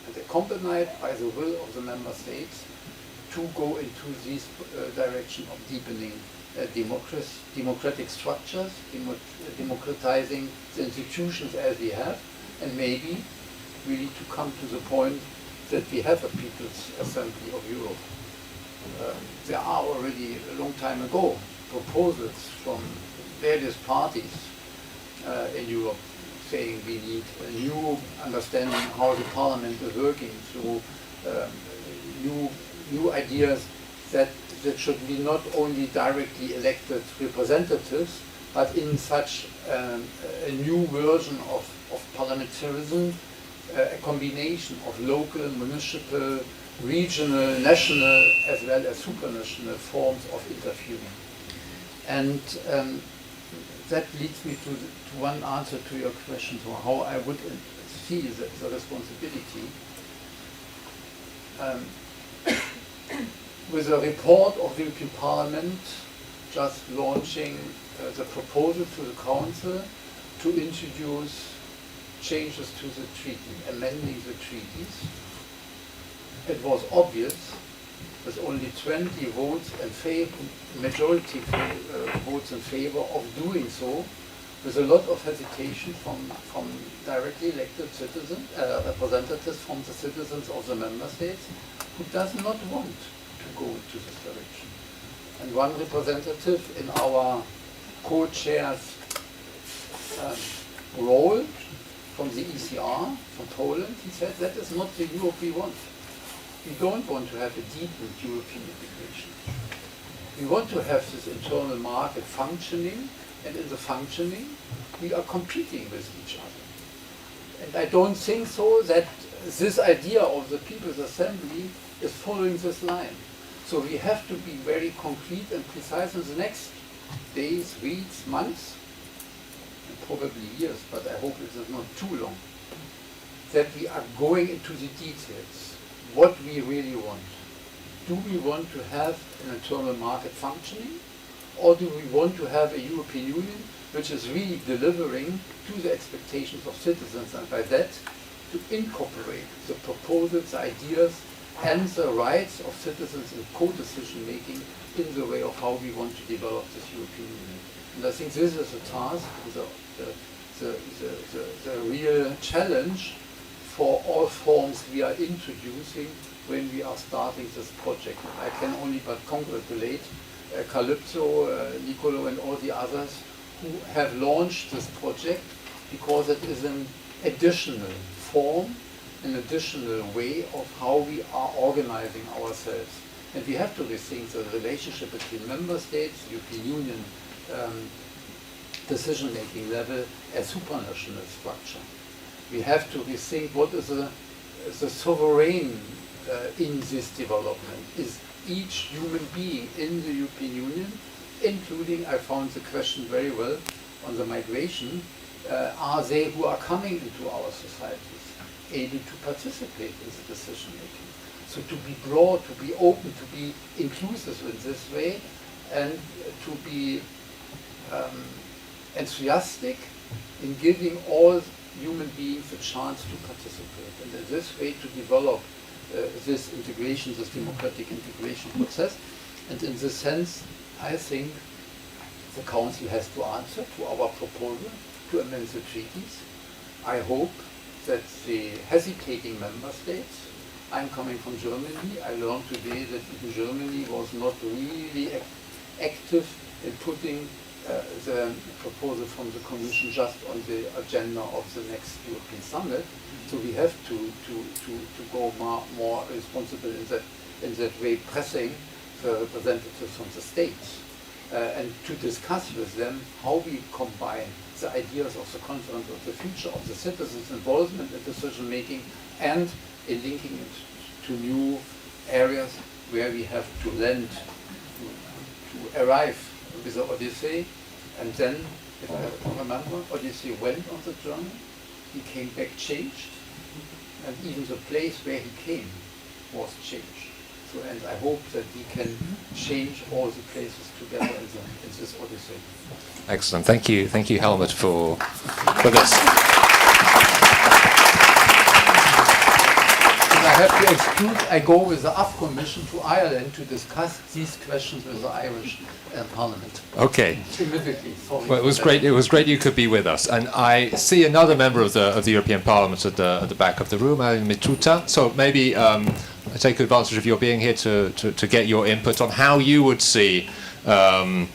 H: and accompanied by the will of the Member States to go into this direction of deepening democratic structures, democratizing the institutions as we have, and maybe we need to come to the point that we have a People's Assembly of Europe. There are already a long time ago proposals from various parties in Europe saying we need a new understanding how the Parliament is working through new ideas that should be not only directly elected representatives, but in such a new version of parliamentarism, a combination of local, municipal, regional, national, as well as supranational forms of interfering. And that leads me to one answer to your question, to how I would see the responsibility. With a report of the European Parliament just launching the proposal to the Council to introduce changes to the treaty, amending the treaties, it was obvious, with only 20 votes in favor, majority votes in favor of doing so, with a lot of hesitation from directly elected citizens, representatives from the citizens of the member states, who does not want to go into this direction. And one representative in our co-chair's role from the ECR, from Poland, he said that is not the Europe we want. We don't want to have a deepened European integration. We want to have this internal market functioning, and in the functioning, we are competing with each other. And I don't think so that this idea of the People's Assembly is following this line. So we have to be very concrete and precise in the next days, weeks, months, and probably years, but I hope it is not too long, that we are going into the details. What we really want. Do we want to have an internal market functioning, or do we want to have a European Union which is really delivering to the expectations of citizens, and by that to incorporate the proposals, ideas, and the rights of citizens in co-decision making in the way of how we want to develop this European Union. And I think this is a task, the real challenge for all forms we are introducing when we are starting this project. I can only but congratulate Calypso, Nicolo, and all the others who have launched this project, because it is an additional form, an additional way of how we are organizing ourselves. And we have to rethink the relationship between member states, European Union decision-making level, a supranational structure. We have to rethink what is the sovereign in this development. Is each human being in the European Union, including, I found the question very well on the migration, are they who are coming into our societies able to participate in the decision making? So to be broad, to be open, to be inclusive in this way, and to be enthusiastic in giving all human beings a chance to participate, and in this way to develop this integration, this democratic integration process. And in this sense, I think the Council has to answer to our proposal to amend the treaties. I hope that the hesitating member states, I'm coming from Germany, I learned today that even Germany was not really active in putting the proposal from the Commission just on the agenda of the next European Summit. So we have to go more responsible in that way, pressing the representatives from the states and to discuss with them how we combine the ideas of the conference of the future of the citizens' involvement in decision making and in linking it to new areas where we have to lend to arrive with the Odyssey. And then, if I remember, Odyssey went on the journey, he came back changed, and even the place where he came was changed. So, and I hope that we can change all the places together in this Odyssey.
B: Excellent. Thank you, Helmut, for this.
H: I have to exclude, I go with the AFCO mission to Ireland to discuss these questions with the Irish Parliament.
B: Okay.
H: Immediately. Sorry.
B: Well, it was great. It was great you could be with us. And I see another member of the European Parliament at the back of the room, Annemie. So maybe I take advantage of your being here to get your input on how you would see the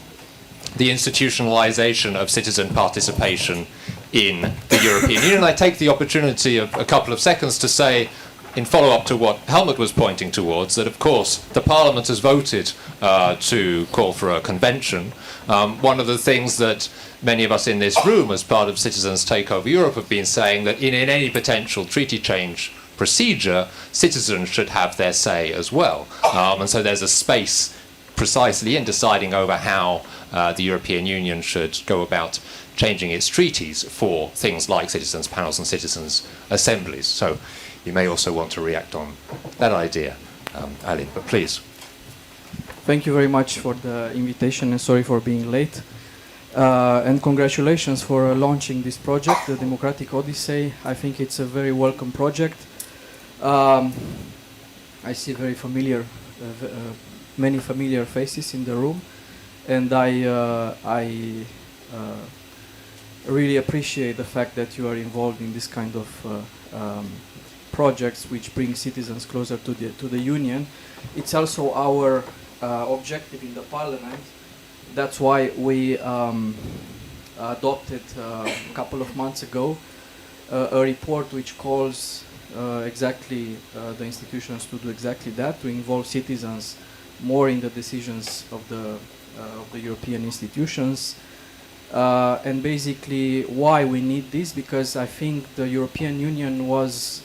B: institutionalization of citizen participation in the European Union. I take the opportunity of a couple of seconds to say, in follow-up to what Helmut was pointing towards, that of course the Parliament has voted to call for a convention. One of the things that many of us in this room as part of Citizens Take Over Europe have been saying that in any potential treaty change procedure, citizens should have their say as well. And so there's a space precisely in deciding over how the European Union should go about changing its treaties for things like citizens' panels and citizens' assemblies. So you may also want to react on that idea, Ali, but please.
I: Thank you very much for the invitation and sorry for being late. And congratulations for launching this project, the Democratic Odyssey. I think it's a very welcome project. I see very familiar, many familiar faces in the room, and I really appreciate the fact that you are involved in this kind of projects which bring citizens closer to the Union. It's also our objective in the Parliament. That's why we adopted a couple of months ago a report which calls exactly the institutions to do exactly that, to involve citizens more in the decisions of the European institutions. And basically why we need this, because I think the European Union was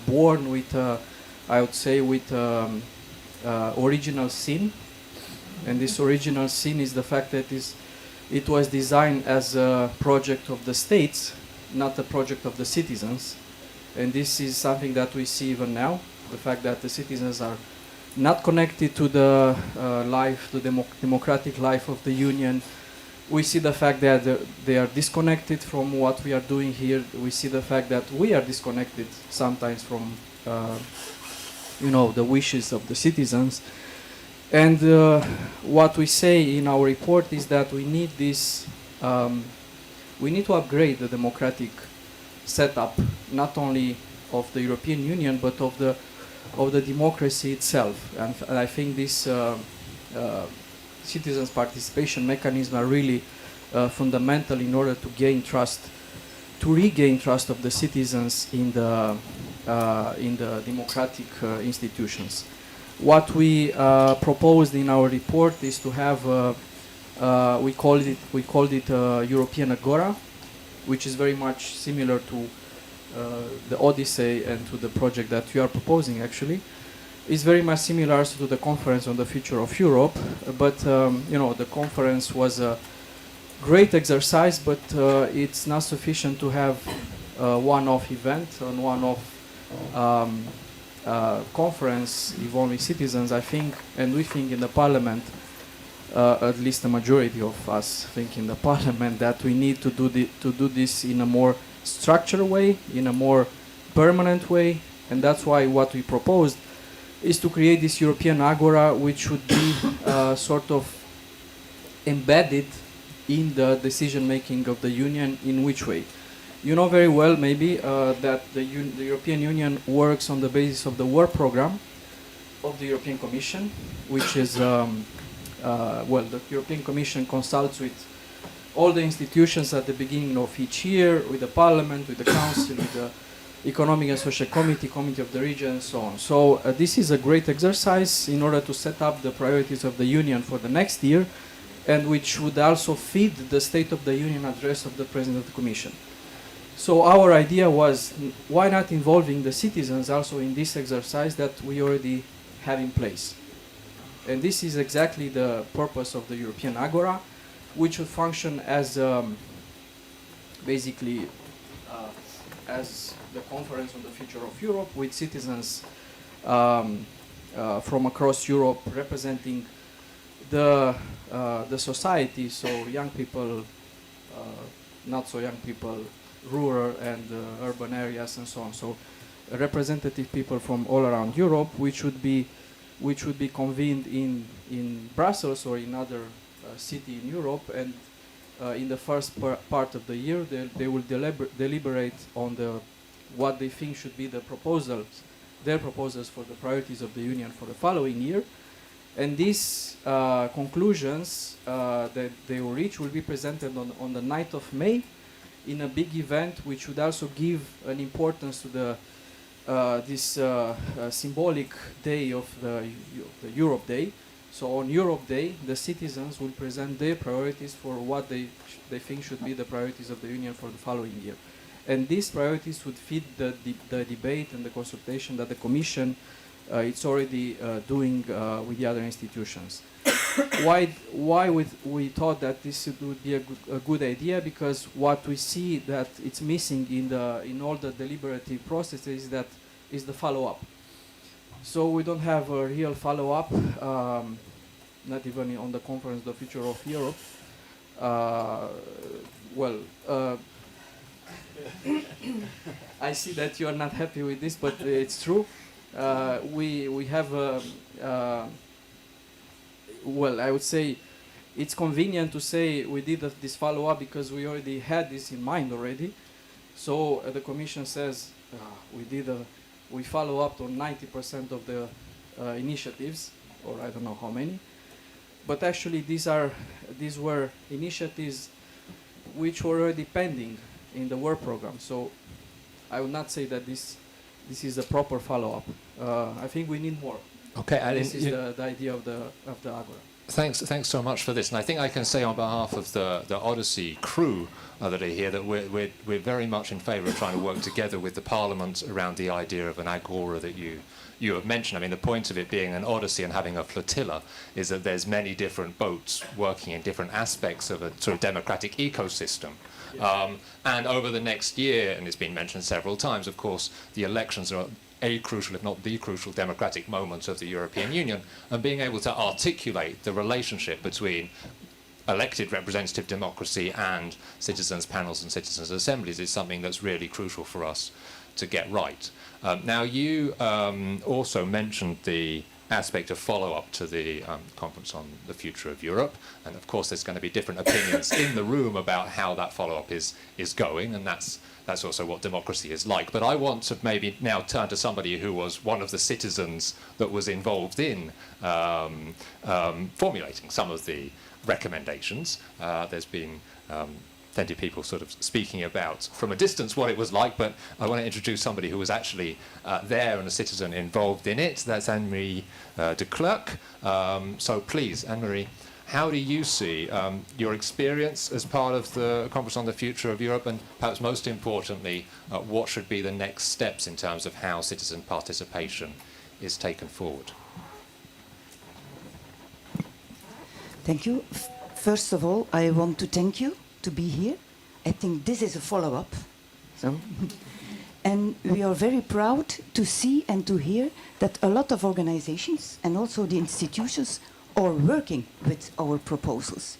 I: born with, I would say, with original sin. And this original sin is the fact that it was designed as a project of the states, not a project of the citizens. And this is something that we see even now, the fact that the citizens are not connected to the life, the democratic life of the Union. We see the fact that they are disconnected from what we are doing here. We see the fact that we are disconnected sometimes from, the wishes of the citizens. And what we say in our report is that we need this, we need to upgrade the democratic setup, not only of the European Union, but of the democracy itself. And I think this citizens' participation mechanism are really fundamental in order to gain trust, to regain trust of the citizens in the democratic institutions. What we proposed in our report is to have, we called it European Agora, which is very much similar to the Odyssey and to the project that you are proposing actually. It's very much similar to the conference on the future of Europe, but the conference was a great exercise, but it's not sufficient to have a one-off event and one-off conference involving citizens. I think, and we think in the Parliament, at least the majority of us think in the Parliament, that we need to do this in a more structured way, in a more permanent way, And that's why what we proposed is to create this European Agora, which would be sort of embedded in the decision making of the Union. In which way? You know very well maybe that the European Union works on the basis of the work program of the European Commission, which is, well, the European Commission consults with all the institutions at the beginning of each year, with the Parliament, with the Council, with the Economic and Social Committee, Committee of the Region, and so on. So this is a great exercise in order to set up the priorities of the Union for the next year, and which would also feed the State of the Union address of the President of the Commission. So our idea was, why not involving the citizens also in this exercise that we already have in place? And this is exactly the purpose of the European Agora, which would function as basically as the conference on the future of Europe, with citizens from across Europe representing the society, so young people, not so young people, rural and urban areas, and so on. So representative people from all around Europe, which would be convened in Brussels or in other city in Europe, and in the first part of the year they will deliberate on what they think should be their proposals for the priorities of the Union for the following year. And these conclusions that they will reach will be presented on the 9th of May in a big event, which would also give an importance to this symbolic day of the Europe Day. So on Europe Day, the citizens will present their priorities for what they think should be the priorities of the Union for the following year. And these priorities would feed the debate and the consultation that the Commission it's already doing with the other institutions. Why we thought that this would be a good idea? Because what we see that it's missing in all the deliberative processes is the follow-up. So we don't have a real follow-up, not even on the conference, the future of Europe. I see that you are not happy with this, but it's true. We have, well, I would say it's convenient to say we did this follow-up because we already had this in mind already. So the Commission says we follow up on 90% of the initiatives, or I don't know how many. But actually these were initiatives which were already pending in the work program. So I would not say that this is a proper follow-up. I think we need more.
B: Okay, and
I: this is the idea of the Agora.
B: Thanks so much for this. And I think I can say on behalf of the Odyssey crew that are here that we're very much in favour of trying to work together with the Parliament around the idea of an Agora that you have mentioned. I mean, the point of it being an Odyssey and having a flotilla is that there's many different boats working in different aspects of a sort of democratic ecosystem. And over the next year, and it's been mentioned several times, of course, the elections are a crucial, if not the crucial, democratic moment of the European Union, and being able to articulate the relationship between elected representative democracy and citizens' panels and citizens' assemblies is something that's really crucial for us to get right. Now, you also mentioned the aspect of follow-up to the conference on the future of Europe, and of course there's going to be different opinions in the room about how that follow-up is going, and that's also what democracy is like. But I want to maybe now turn to somebody who was one of the citizens that was involved in formulating some of the recommendations. There's been plenty of people sort of speaking about from a distance what it was like, but I want to introduce somebody who was actually there and a citizen involved in it. That's Annemie de Clerck. So please, Annemie, how do you see your experience as part of the Conference on the Future of Europe, and perhaps most importantly, what should be the next steps in terms of how citizen participation is taken forward?
J: Thank you. First of all, I want to thank you to be here. I think this is a follow-up. And we are very proud to see and to hear that a lot of organizations and also the institutions are working with our proposals.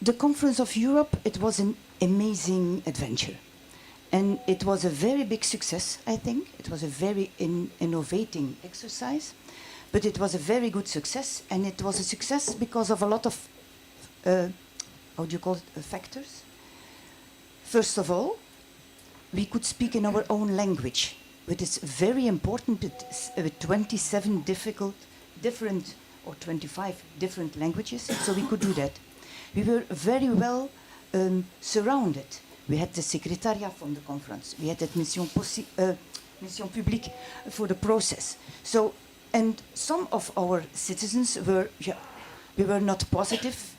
J: The Conference of Europe, it was an amazing adventure. And it was a very big success, I think. It was a very innovating exercise, but it was a very good success, and it was a success because of a lot of, how do you call it, factors. First of all, we could speak in our own language, but it's very important with 27 different or 25 different languages, so we could do that. We were very well surrounded. We had the secretariat from the conference. We had that mission publique for the process. So, and some of our citizens were, we were not positive,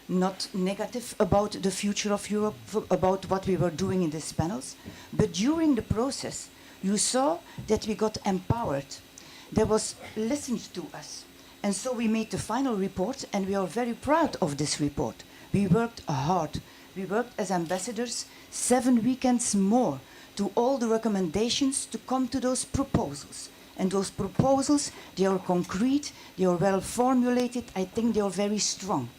J: not negative about the future of Europe, about what we were doing in these panels. But during the process, you saw that we got empowered. There was listened to us. And so we made the final report, and we are very proud of this report. We worked hard. We worked as ambassadors 7 weekends more to all the recommendations to come to those proposals. And those proposals, they are concrete, they are well formulated, I think they are very strong.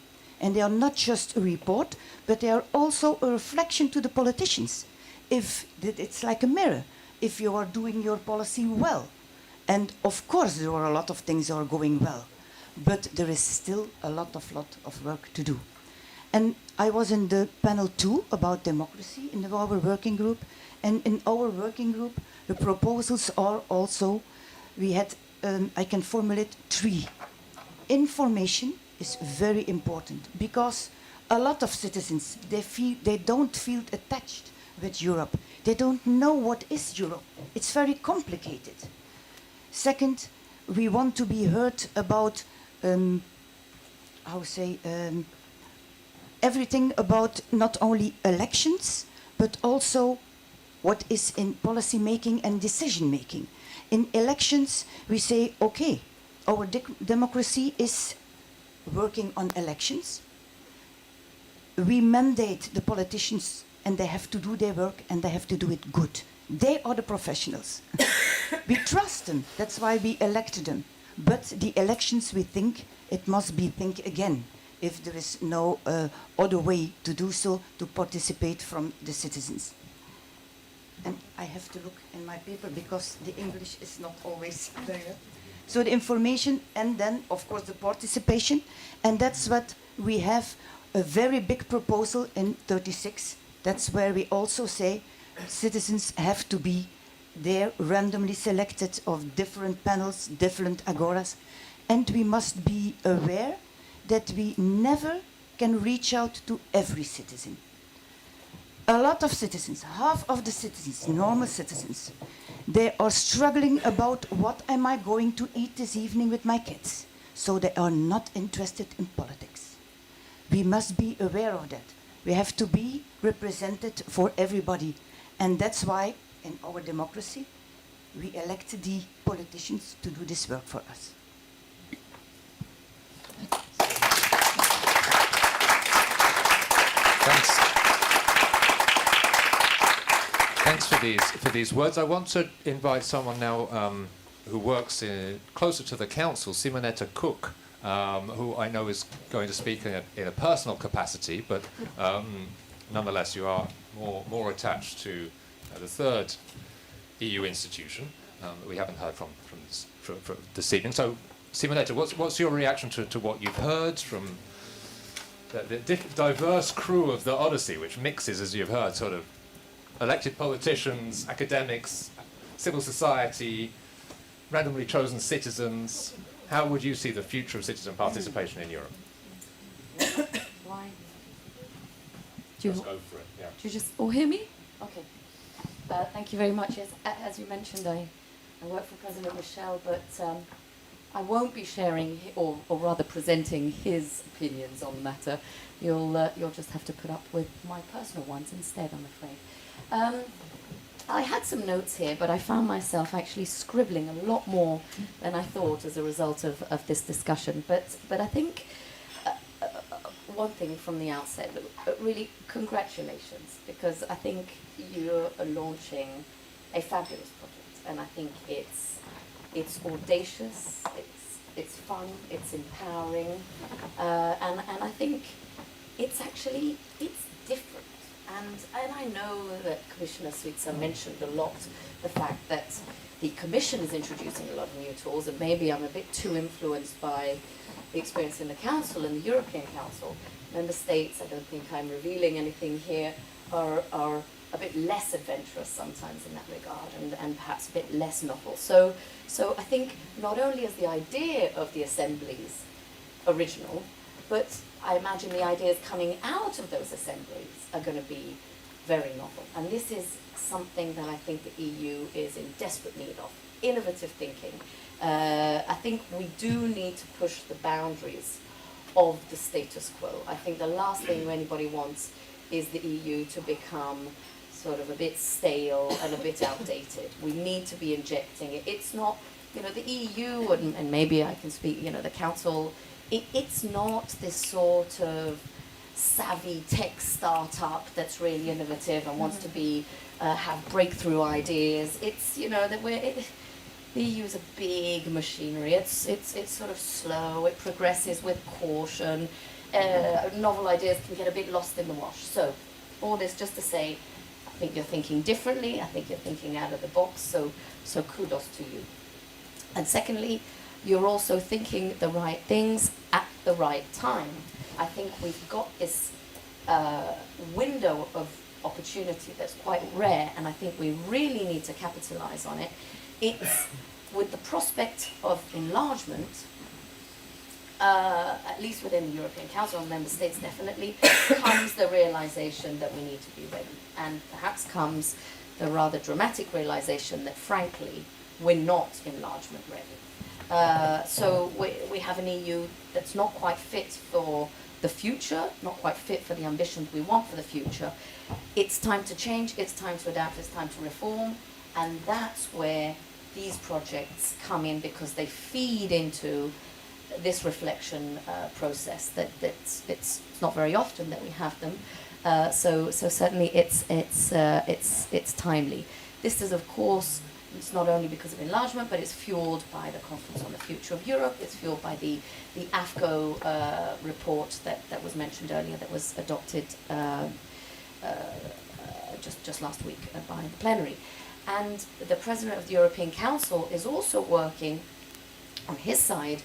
J: And they are not just a report, but they are also a reflection to the politicians. It's like a mirror, if you are doing your policy well. And of course there are a lot of things that are going well, but there is still a lot of work to do. And I was in the panel 2 about democracy in our working group. And in our working group, the proposals are also, we had, I can formulate 3. Information is very important because a lot of citizens, they don't feel attached with Europe. They don't know what is Europe. It's very complicated. Second, we want to be heard about, everything about not only elections, but also what is in policy making and decision making. In elections, we say, okay, our democracy is working on elections. We mandate the politicians, and they have to do their work, and they have to do it good. They are the professionals. We trust them, that's why we elected them. But the elections, we think, it must be think again, if there is no other way to do so, to participate from the citizens. And I have to look in my paper because the English is not always there. So the information, and then of course the participation, and that's what we have a very big proposal in 36. That's where we also say citizens have to be there randomly selected of different panels, different agoras, and we must be aware that we never can reach out to every citizen. A lot of citizens, half of the citizens, normal citizens, they are struggling about what am I going to eat this evening with my kids. So they are not interested in politics. We must be aware of that. We have to be represented for everybody. And that's why in our democracy, we elect the politicians to do this work for us.
B: Thanks. Thanks for these words. I want to invite someone now who works closer to the council, Simonetta Cook, who I know is going to speak in a personal capacity, but nonetheless you are more attached to the third EU institution that we haven't heard from this evening. So, Simonetta, what's your reaction to what you've heard from the diverse crew of the Odyssey, which mixes, as you've heard, sort of elected politicians, academics, civil society, randomly chosen citizens? How would you see the future of citizen participation in Europe?
K: Why?
B: Just go for it. Yeah.
K: Do you just all hear me? Okay. Thank you very much. Yes, as you mentioned, I work for President Michel, but I won't be sharing, or rather presenting his opinions on the matter. You'll just have to put up with my personal ones instead, I'm afraid. I had some notes here, but I found myself actually scribbling a lot more than I thought as a result of this discussion. But I think one thing from the outset, really congratulations, because I think you're launching a fabulous project, and I think it's audacious, it's fun, it's empowering, and I think it's different. And I know that Commissioner Šuica mentioned a lot the fact that the Commission is introducing a lot of new tools, and maybe I'm a bit too influenced by the experience in the Council and the European Council. Member States, I don't think I'm revealing anything here, are a bit less adventurous sometimes in that regard, and perhaps a bit less novel. So I think not only is the idea of the assemblies original, but I imagine the ideas coming out of those assemblies are going to be very novel. And this is something that I think the EU is in desperate need of, innovative thinking. I think we do need to push the boundaries of the status quo. I think the last thing anybody wants is the EU to become sort of a bit stale and a bit outdated. We need to be injecting it. It's not, the EU, and maybe I can speak, the Council, it's not this sort of savvy tech startup that's really innovative and wants to be have breakthrough ideas. It's that the EU is a big machinery. It's sort of slow. It progresses with caution. Novel ideas can get a bit lost in the wash. So all this just to say, I think you're thinking differently. I think you're thinking out of the box. So kudos to you. And secondly, you're also thinking the right things at the right time. I think we've got this window of opportunity that's quite rare, and I think we really need to capitalize on it. It's with the prospect of enlargement, at least within the European Council and member states definitely, comes the realization that we need to be ready, and perhaps comes the rather dramatic realization that frankly we're not enlargement ready. So we have an EU that's not quite fit for the future, not quite fit for the ambitions we want for the future. It's time to change, it's time to adapt, it's time to reform, and that's where these projects come in, because they feed into this reflection process. It's not very often that we have them, so certainly it's timely. This is, of course, it's not only because of enlargement, but it's fueled by the Conference on the Future of Europe. It's fueled by the AFCO report that was mentioned earlier, that was adopted just last week by the plenary. And the President of the European Council is also working on his side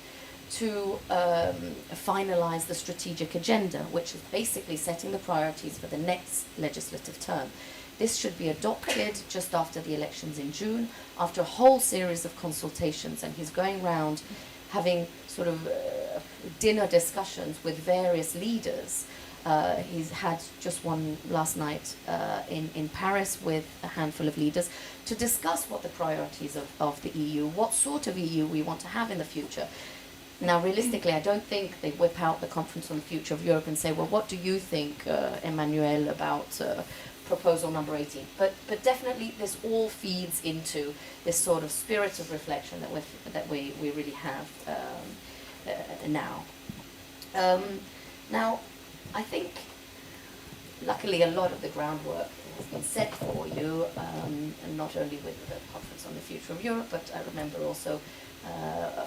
K: to finalize the strategic agenda, which is basically setting the priorities for the next legislative term. This should be adopted just after the elections in June, after a whole series of consultations, and he's going around having sort of dinner discussions with various leaders. He's had just one last night in Paris with a handful of leaders to discuss what the priorities of the EU, what sort of EU we want to have in the future. Now, realistically, I don't think they whip out the Conference on the Future of Europe and say, well, what do you think, Emmanuel, about proposal number 18? But definitely this all feeds into this sort of spirit of reflection that we really have now. Now, I think, luckily, a lot of the groundwork has been set for you, and not only with the Conference on the Future of Europe, but I remember also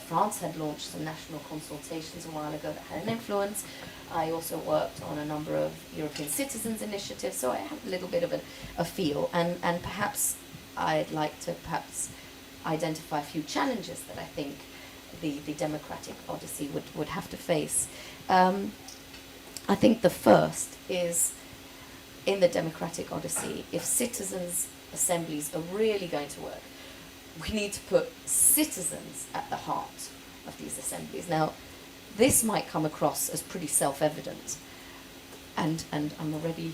K: France had launched some national consultations a while ago that had an influence. I also worked on a number of European citizens initiatives, so I have a little bit of a feel, and perhaps I'd like to identify a few challenges that I think the Democratic Odyssey would have to face. I think the first is, in the Democratic Odyssey, if citizens' assemblies are really going to work, we need to put citizens at the heart of these assemblies. Now, this might come across as pretty self-evident, and I'm already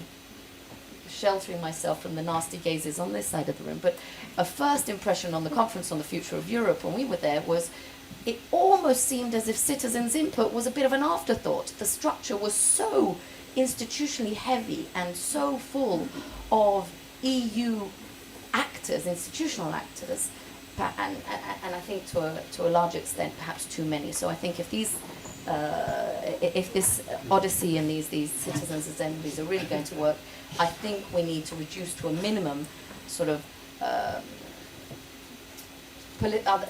K: sheltering myself from the nasty gazes on this side of the room, but a first impression on the Conference on the Future of Europe when we were there was it almost seemed as if citizens' input was a bit of an afterthought. The structure was so institutionally heavy and so full of EU actors, institutional actors, and I think to a large extent perhaps too many. So I think if this Odyssey and these citizens' assemblies are really going to work, I think we need to reduce to a minimum sort of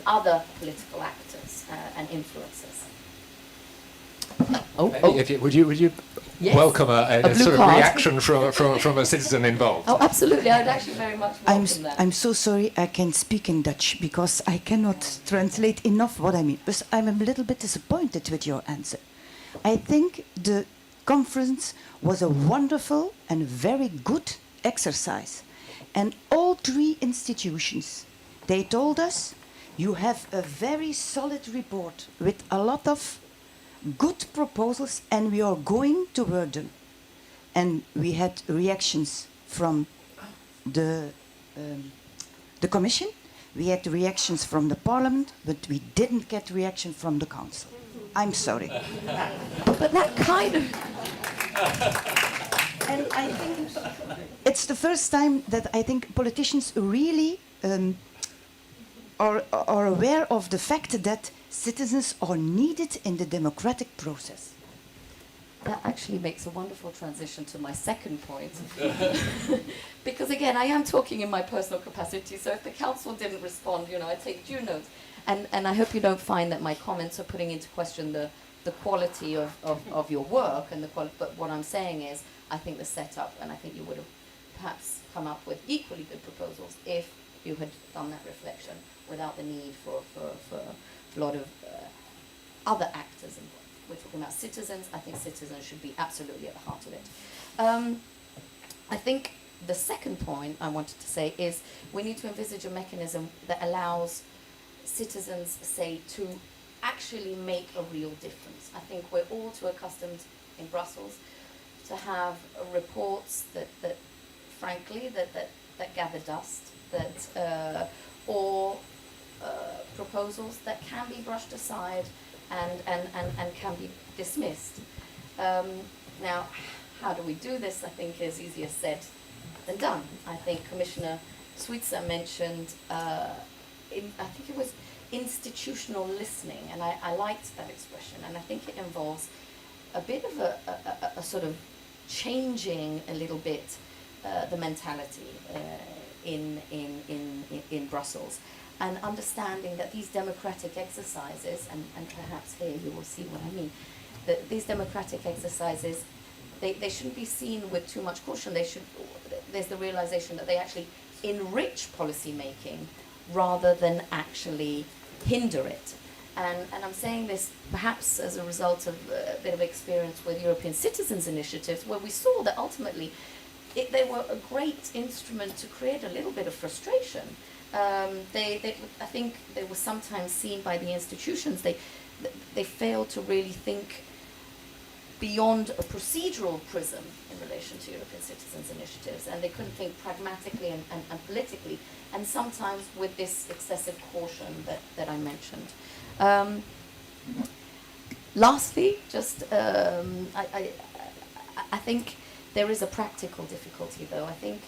K: other political actors and influencers.
B: If you, would you
K: Yes.
B: welcome a
K: blue
B: sort of
K: card.
B: reaction from a citizen involved.
K: Oh, absolutely. I'd actually very much welcome that.
J: I'm so sorry I can speak in Dutch because I cannot translate enough what I mean. But I'm a little bit disappointed with your answer. I think the conference was a wonderful and very good exercise. And all three institutions, they told us, you have a very solid report with a lot of good proposals and we are going to work them. And we had reactions from the Commission, we had reactions from the Parliament, but we didn't get reaction from the Council. I'm sorry.
K: But that kind of...
J: And I think it's the first time that I think politicians really are aware of the fact that citizens are needed in the democratic process.
K: That actually makes a wonderful transition to my second point. Because again, I am talking in my personal capacity, so if the council didn't respond, I take due note. And I hope you don't find that my comments are putting into question the quality of your work, and but what I'm saying is, I think the setup, and I think you would have perhaps come up with equally good proposals if you had done that reflection without the need for a lot of other actors involved. We're talking about citizens. I think citizens should be absolutely at the heart of it. I think the second point I wanted to say is we need to envisage a mechanism that allows citizens, say, to actually make a real difference. I think we're all too accustomed in Brussels to have reports that frankly, that gather dust, or proposals that can be brushed aside and can be dismissed. Now, how do we do this? I think is easier said than done. I think Commissioner Šuica mentioned, I think it was institutional listening, and I liked that expression, and I think it involves a bit of a sort of changing a little bit the mentality in Brussels, and understanding that these democratic exercises, and perhaps here you will see what I mean, that these democratic exercises, they shouldn't be seen with too much caution. There's the realization that they actually enrich policy making rather than actually hinder it. And I'm saying this perhaps as a result of a bit of experience with European citizens' initiatives, where we saw that ultimately they were a great instrument to create a little bit of frustration. I think they were sometimes seen by the institutions, they failed to really think beyond a procedural prism in relation to European citizens' initiatives, and they couldn't think pragmatically and politically, and sometimes with this excessive caution that I mentioned. Lastly, just I think there is a practical difficulty, though. I think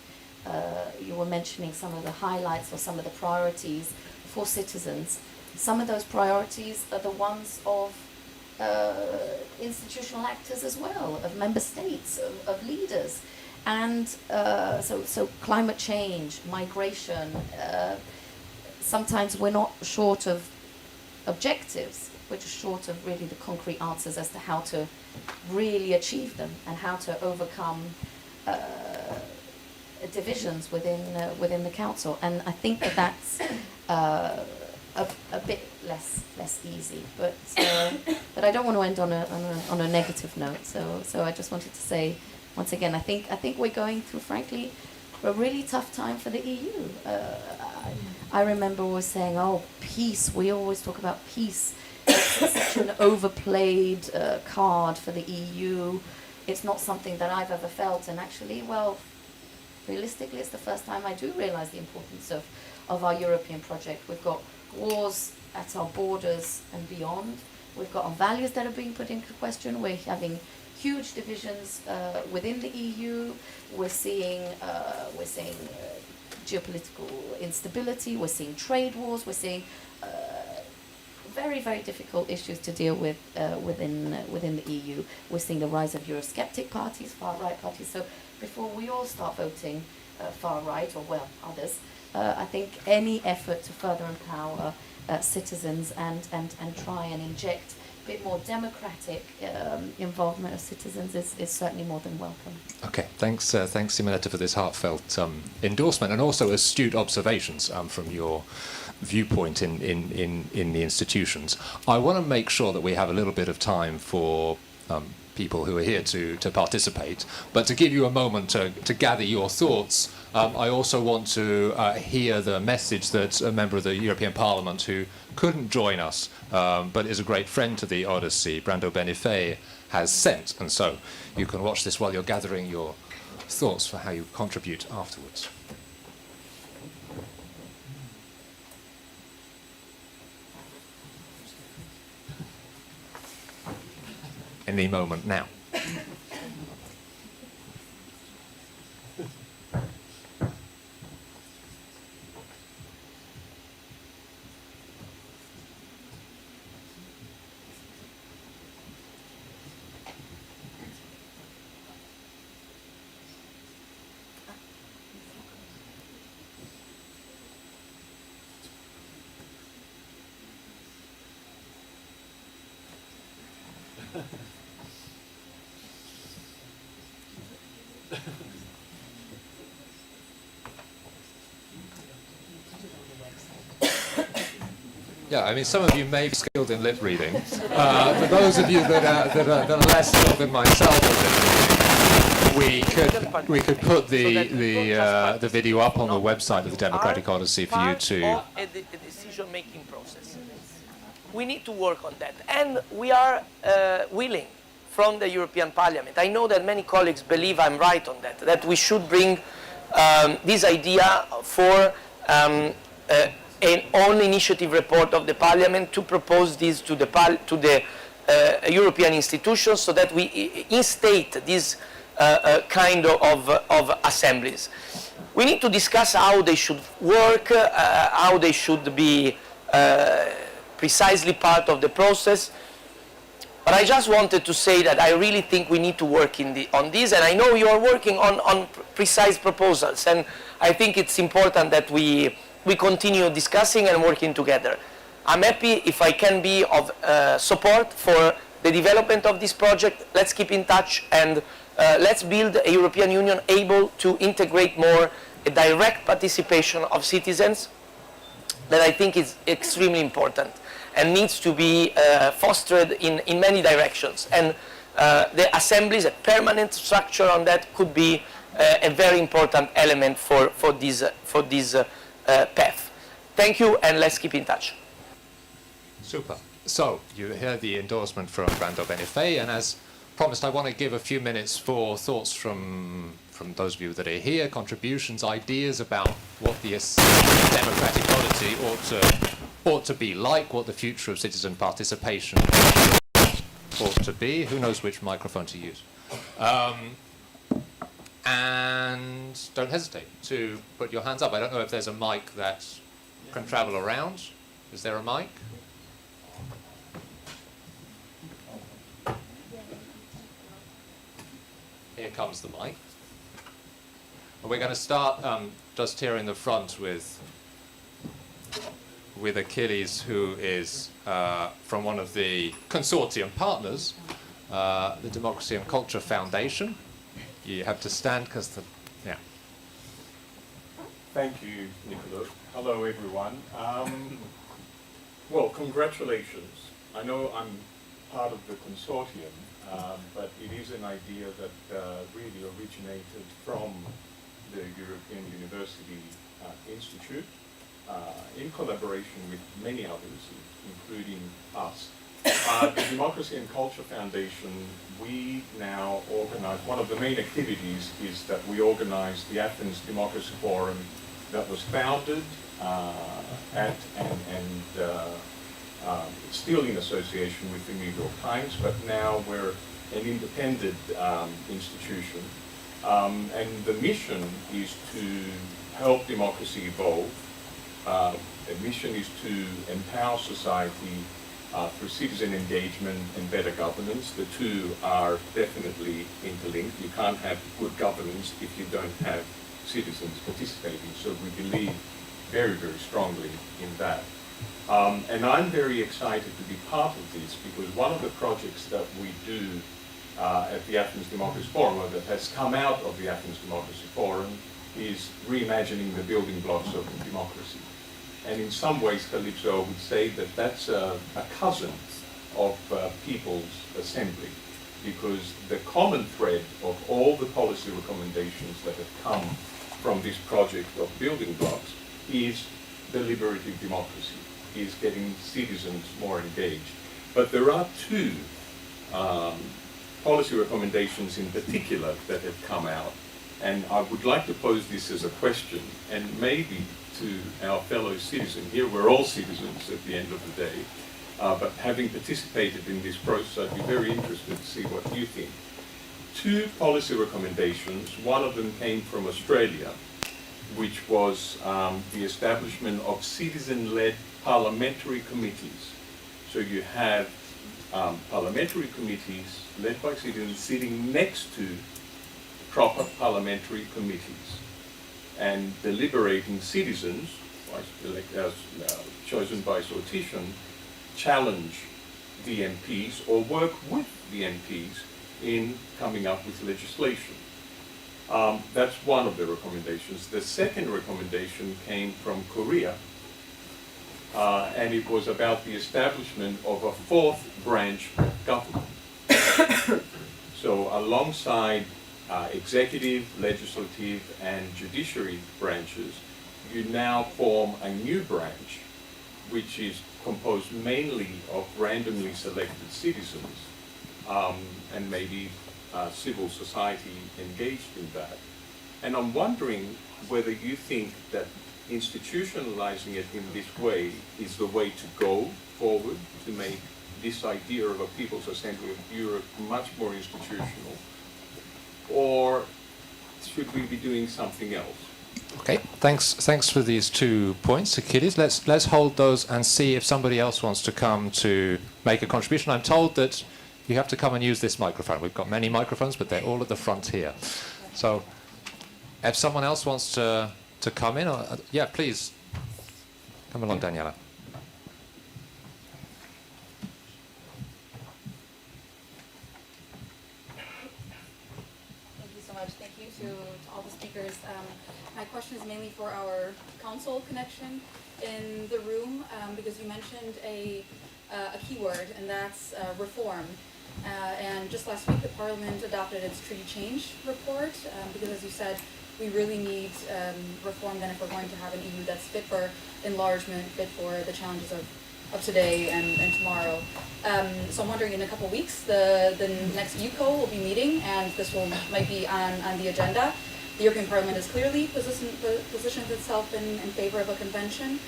K: you were mentioning some of the highlights or some of the priorities for citizens. Some of those priorities are the ones of institutional actors as well, of member states, of leaders. And so climate change, migration, sometimes we're not short of objectives, we're just short of really the concrete answers as to how to really achieve them and how to overcome divisions within the council. And I think that's a bit less easy, but I don't want to end on a negative note. So I just wanted to say once again, I think we're going through, frankly, a really tough time for the EU. I remember always saying, "Oh, peace." We always talk about peace. It's such an overplayed card for the EU. It's not something that I've ever felt, and actually, well, realistically, it's the first time I do realize the importance of our European project. We've got wars at our borders and beyond. We've got our values that are being put into question. We're having huge divisions within the EU. We're seeing geopolitical instability. We're seeing trade wars. We're seeing very, very difficult issues to deal with within the EU. We're seeing the rise of Eurosceptic parties, far-right parties. So before we all start voting far-right, or well, others, I think any effort to further empower citizens and try and inject bit more democratic involvement of citizens is certainly more than welcome.
B: Okay, thanks, thanks Simonetta for this heartfelt endorsement and also astute observations from your viewpoint in the institutions. I want to make sure that we have a little bit of time for people who are here to participate, but to give you a moment to gather your thoughts, I also want to hear the message that a member of the European Parliament who couldn't join us, but is a great friend to the Odyssey, Brando Benifei, has sent. And so you can watch this while you're gathering your thoughts for how you contribute afterwards. Any moment now. Yeah, I mean, some of you may be skilled in lip reading. For those of you that are less skilled than myself in lip reading, we could put the video up on the website of the Democratic Odyssey for you to.
L: A decision-making process. We need to work on that, and we are willing from the European Parliament. I know that many colleagues believe I'm right on that. That we should bring this idea for an own initiative report of the Parliament to propose this to the European institutions so that we instate this kind of assemblies. We need to discuss how they should work, how they should be precisely part of the process. But I just wanted to say that I really think we need to work on this, and I know you are working on precise proposals, and I think it's important that we continue discussing and working together. I'm happy if I can be of support for the development of this project. Let's keep in touch and let's build a European Union able to integrate more a direct participation of citizens that I think is extremely important and needs to be fostered in many directions. And the assemblies, a permanent structure on that could be a very important element for this path. Thank you, and let's keep in touch.
B: Super. So, you heard the endorsement from Brando Benifei, and as promised, I want to give a few minutes for thoughts from those of you that are here, contributions, ideas about what the Democratic Odyssey ought to be like, what the future of citizen participation ought to be. Who knows which microphone to use? And don't hesitate to put your hands up. I don't know if there's a mic that can travel around. Is there a mic? Here comes the mic. And we're going to start just here in the front with Achilles, who is from one of the consortium partners, the Democracy and Culture Foundation. You have to stand because yeah.
M: Thank you, Nicola. Hello, everyone. Well, congratulations. I know I'm part of the consortium, but it is an idea that really originated from the European University Institute in collaboration with many others, including us. The Democracy and Culture Foundation, we now organize, one of the main activities is that we organize the Athens Democracy Forum that was founded still in association with the New York Times, but now we're an independent institution. And the mission is to help democracy evolve. The mission is to empower society through citizen engagement and better governance. The two are definitely interlinked. You can't have good governance if you don't have citizens participating. So we believe very, very strongly in that. And I'm very excited to be part of this because one of the projects that we do at the Athens Democracy Forum, or that has come out of the Athens Democracy Forum, is reimagining the building blocks of democracy. And in some ways, Calypso would say that that's a cousin of People's Assembly, because the common thread of all the policy recommendations that have come from this project of building blocks is deliberative democracy, is getting citizens more engaged. But there are two policy recommendations in particular that have come out, and I would like to pose this as a question, and maybe to our fellow citizen here. We're all citizens at the end of the day, but having participated in this process, I'd be very interested to see what you think. Two policy recommendations. One of them came from Australia, which was the establishment of citizen-led parliamentary committees. So you have parliamentary committees led by citizens sitting next to proper parliamentary committees and deliberating citizens, chosen by sortition, challenge the MPs or work with the MPs in coming up with legislation. That's one of the recommendations. The second recommendation came from Korea, and it was about the establishment of a fourth branch of government. So alongside executive, legislative, and judiciary branches, you now form a new branch, which is composed mainly of randomly selected citizens, and maybe civil society engaged in that. And I'm wondering whether you think that institutionalizing it in this way is the way to go forward to make this idea of a People's Assembly of Europe much more institutional, or should we be doing something else?
B: Okay, thanks for these 2 points, Achilles. Let's hold those and see if somebody else wants to come to make a contribution. I'm told that you have to come and use this microphone. We've got many microphones, but they're all at the front here. So if someone else wants to come in, yeah, please. Come along, Daniela.
N: Thank you so much. Thank you to all the speakers. My question is mainly for our council connection in the room, because you mentioned a keyword, and that's reform. And just last week, the Parliament adopted its treaty change report, because as you said, we really need reform then if we're going to have an EU that's fit for enlargement, fit for the challenges of today and tomorrow. So I'm wondering, in a couple of weeks, the next UCO will be meeting, and this might be on the agenda. The European Parliament has clearly positioned itself in favor of a convention.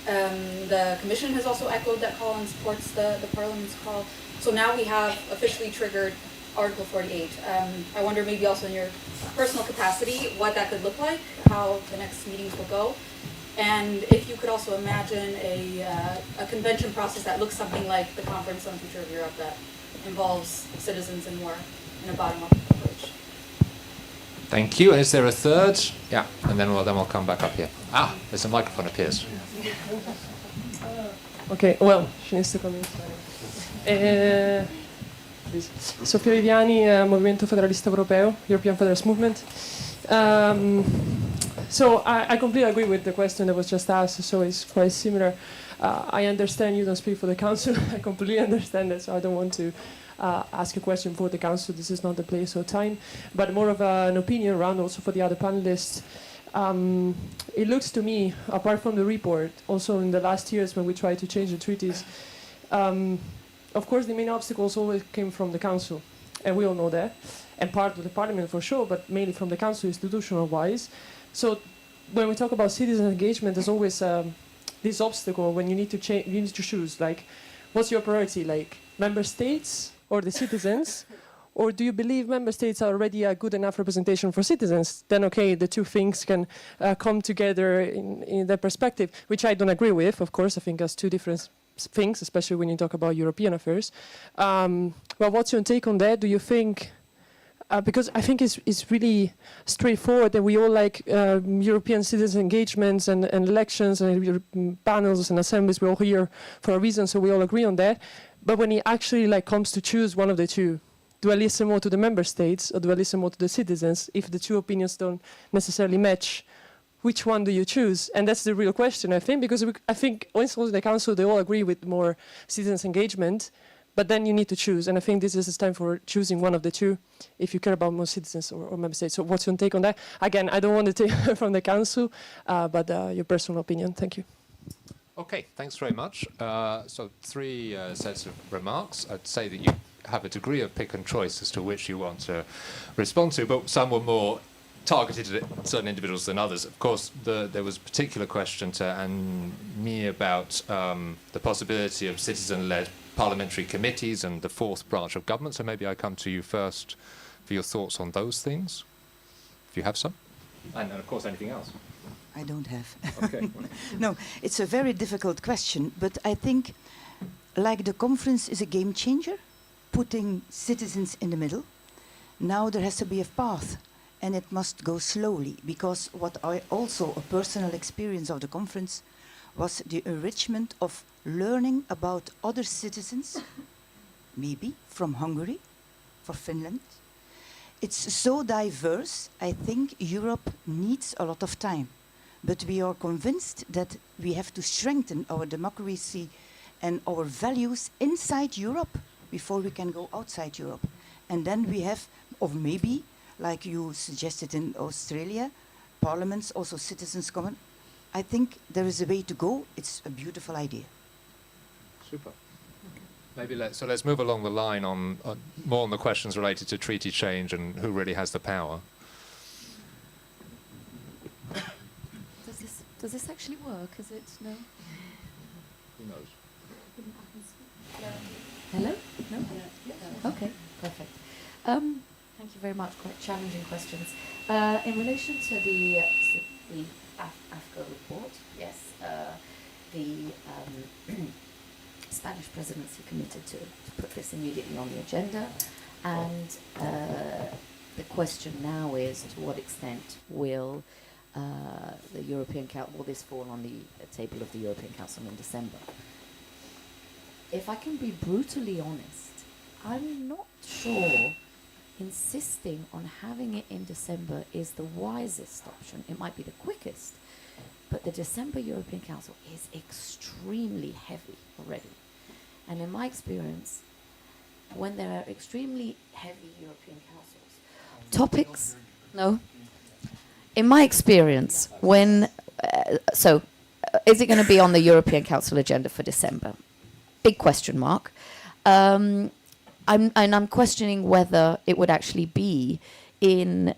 N: The Commission has also echoed that call and supports the Parliament's call. So now we have officially triggered Article 48. I wonder, maybe also in your personal capacity, what that could look like, how the next meetings will go, and if you could also imagine a convention process that looks something like the Conference on the Future of Europe, that involves citizens and more in a bottom-up approach.
B: Thank you. And is there a third? Yeah, and then we'll come back up here. There's a microphone appears.
O: Ok, well, ce ne sto Sofia Viviani, Movimento Federalista Europeo, European Federalist Movement. So I completely agree with the question that was just asked, so it's quite similar. I understand you don't speak for the Council, I completely understand that, so I don't want to ask a question for the Council, this is not the place or time, but more of an opinion around also for the other panelists. It looks to me, apart from the report, also in the last years when we tried to change the treaties, of course the main obstacles always came from the Council, and we all know that, and part of the Parliament for sure, but mainly from the Council institutional-wise. So when we talk about citizen engagement, there's always this obstacle when you need to choose, like, what's your priority, like member states or the citizens? Or do you believe member states are already a good enough representation for citizens? Then okay, the two things can come together in that perspective, which I don't agree with, of course. I think that's two different things, especially when you talk about European affairs. Well, what's your take on that? Do you think because I think it's really straightforward that we all like European citizen engagements and elections and panels and assemblies. We're all here for a reason, so we all agree on that. But when it actually like comes to choose one of the two, do I listen more to the member states or do I listen more to the citizens? If the two opinions don't necessarily match, which one do you choose? And that's the real question, I think, because I think also in the council they all agree with more citizens engagement, but then you need to choose. And I think this is the time for choosing one of the two if you care about more citizens or member states. So what's your take on that? Again, I don't want to take from the council, but your personal opinion. Thank you.
B: Okay, thanks very much. So 3 sets of remarks. I'd say that you have a degree of pick and choice as to which you want to respond to, but some were more targeted at certain individuals than others. Of course, there was a particular question to Annemie about the possibility of citizen-led parliamentary committees and the 4th branch of government. So maybe I come to you first for your thoughts on those things, if you have some. And of course, anything else.
J: I don't have.
B: Okay.
J: No, it's a very difficult question, but I think like the conference is a game changer, putting citizens in the middle. Now there has to be a path, and it must go slowly, because what I also, a personal experience of the conference, was the enrichment of learning about other citizens, maybe from Hungary, for Finland. It's so diverse, I think Europe needs a lot of time. But we are convinced that we have to strengthen our democracy and our values inside Europe before we can go outside Europe. And then we have, or maybe, like you suggested in Australia, parliaments, also citizens common. I think there is a way to go. It's a beautiful idea.
B: Super. Maybe let's move along the line on more on the questions related to treaty change and who really has the power.
K: Does this actually work? Is it no?
B: Who knows?
K: Hello? No? Okay, perfect. Thank you very much. Quite challenging questions. In relation to the AFCO report, yes, the Spanish presidency committed to put this immediately on the agenda, and the question now is to what extent will the European Council, will this fall on the table of the European Council in December? If I can be brutally honest, I'm not sure insisting on having it in December is the wisest option. It might be the quickest, but the December European Council is extremely heavy already. And in my experience, when there are extremely heavy European councils, topics, no? In my experience, when, is it going to be on the European Council agenda for December? Big question mark. I'm questioning whether it would actually be in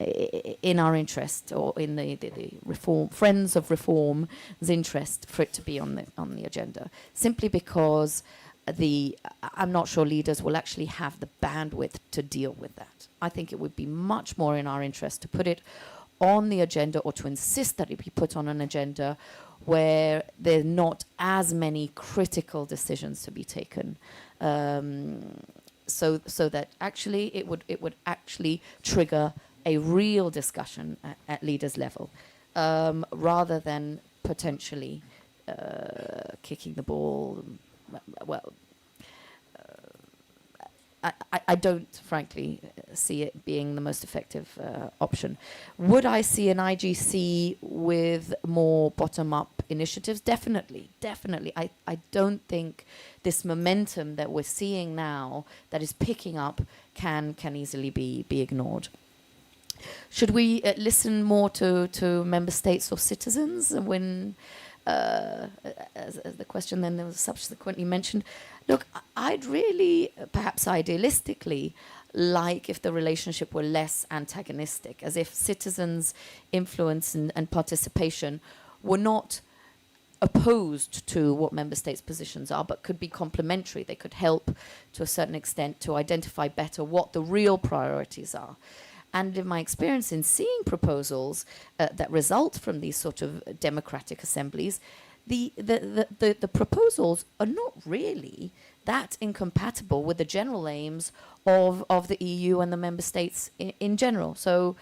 K: our interest or in the reform Friends of Reform's interest for it to be on the agenda, simply because I'm not sure leaders will actually have the bandwidth to deal with that. I think it would be much more in our interest to put it on the agenda, or to insist that it be put on an agenda where there are not as many critical decisions to be taken, so that actually it would actually trigger a real discussion at leaders level, rather than potentially kicking the ball. Well, I don't, frankly, see it being the most effective option. Would I see an IGC with more bottom-up initiatives? Definitely, definitely. I don't think this momentum that we're seeing now, that is picking up, can easily be ignored. Should we listen more to member states or citizens? And when, as the question then there was subsequently mentioned, look, I'd really, perhaps idealistically, like if the relationship were less antagonistic, as if citizens' influence and participation were not opposed to what member states' positions are, but could be complementary. They could help to a certain extent to identify better what the real priorities are. And in my experience in seeing proposals that result from these sort of democratic assemblies, the proposals are not really that incompatible with the general aims of the EU and the member states in general. So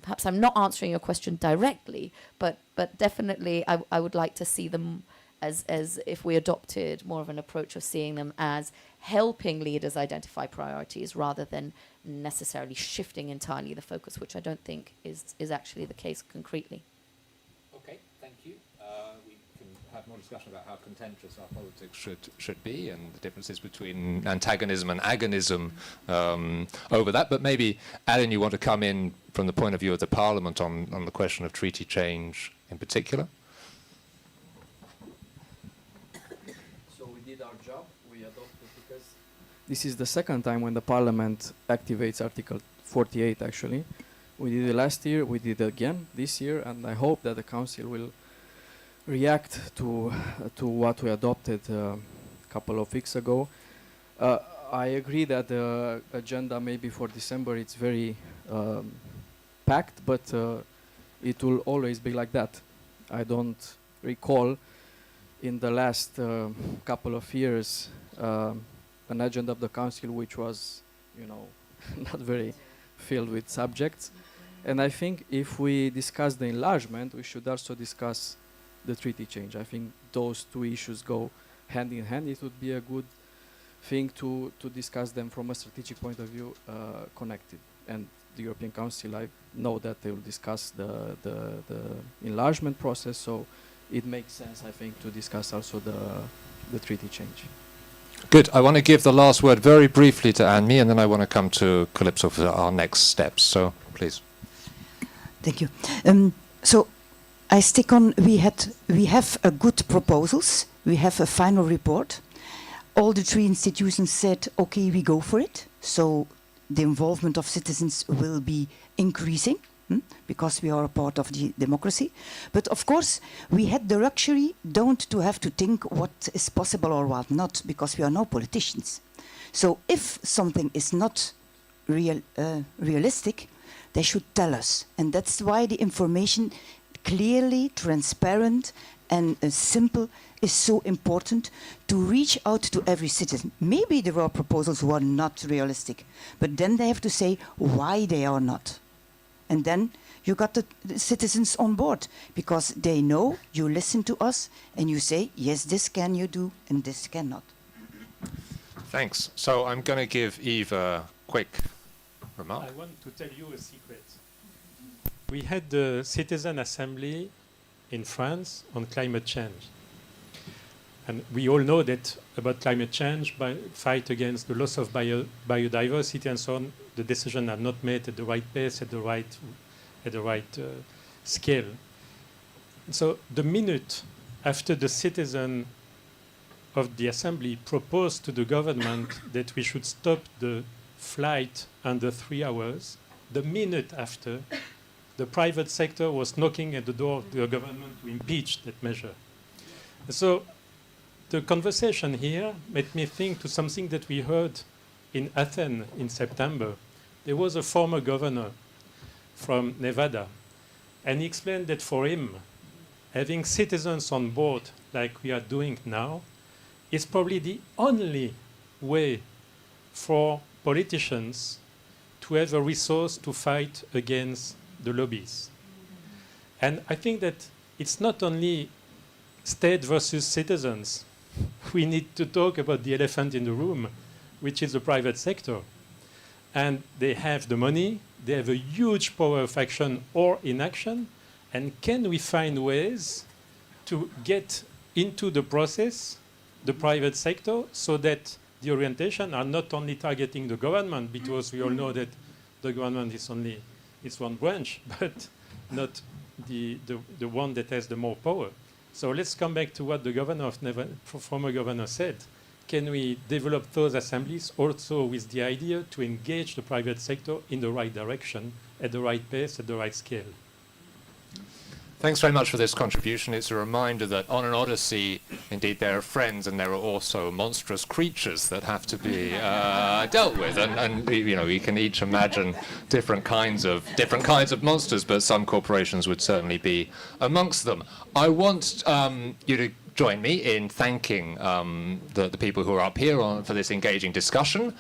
K: perhaps I'm not answering your question directly, but definitely I would like to see them as if we adopted more of an approach of seeing them as helping leaders identify priorities rather than necessarily shifting entirely the focus, which I don't think is actually the case concretely.
B: Okay, thank you. We can have more discussion about how contentious our politics should be and the differences between antagonism and agonism over that. But maybe, Alan, you want to come in from the point of view of the Parliament on the question of treaty change in particular?
I: So we did our job. We adopted, because this is the second time when the Parliament activates Article 48, actually. We did it last year, we did it again this year, and I hope that the Council will react to what we adopted a couple of weeks ago. I agree that the agenda maybe for December it's very packed, but it will always be like that. I don't recall in the last couple of years an agenda of the Council which was, you know, not very filled with subjects. And I think if we discuss the enlargement, we should also discuss the treaty change. I think those two issues go hand in hand. It would be a good thing to discuss them from a strategic point of view, connected. And the European Council, I know that they will discuss the enlargement process, so it makes sense, I think, to discuss also the treaty change.
B: Good. I want to give the last word very briefly to Annemie, and then I want to come to Calypso for our next steps. So, please.
J: Thank you. So, I stick on. We have a good proposals. We have a final report. All the three institutions said, "Okay, we go for it." So, the involvement of citizens will be increasing because we are a part of the democracy. But of course, we had the luxury don't to have to think what is possible or what not, because we are no politicians. So if something is not realistic, they should tell us. And that's why the information clearly, transparent and simple is so important to reach out to every citizen. Maybe there are proposals who are not realistic, but then they have to say why they are not. And then you got the citizens on board, because they know you listen to us and you say, yes, this can you do and this cannot.
B: Thanks. So I'm going to give Yves a quick remark.
D: I want to tell you a secret. We had the Citizen Assembly in France on climate change. And we all know that about climate change, fight against the loss of biodiversity and so on, the decisions are not made at the right pace, at the right scale. So the minute after the citizen of the assembly proposed to the government that we should stop the flight under 3 hours, the minute after, the private sector was knocking at the door of the government to impeach that measure. So the conversation here made me think to something that we heard in Athens in September. There was a former governor from Nevada, and he explained that for him, having citizens on board like we are doing now is probably the only way for politicians to have a resource to fight against the lobbies. And I think that it's not only state versus citizens. We need to talk about the elephant in the room, which is the private sector. And they have the money, they have a huge power of action or inaction, and can we find ways to get into the process, the private sector, so that the orientation are not only targeting the government, because we all know that the government is one branch, but not the one that has the more power. So let's come back to what the governor of former governor said. Can we develop those assemblies also with the idea to engage the private sector in the right direction, at the right pace, at the right scale?
B: Thanks very much for this contribution. It's a reminder that on an Odyssey, indeed, there are friends and there are also monstrous creatures that have to be dealt with. And you know, we can each imagine different kinds of monsters, but some corporations would certainly be amongst them. I want you to join me in thanking the people who are up here for this engaging discussion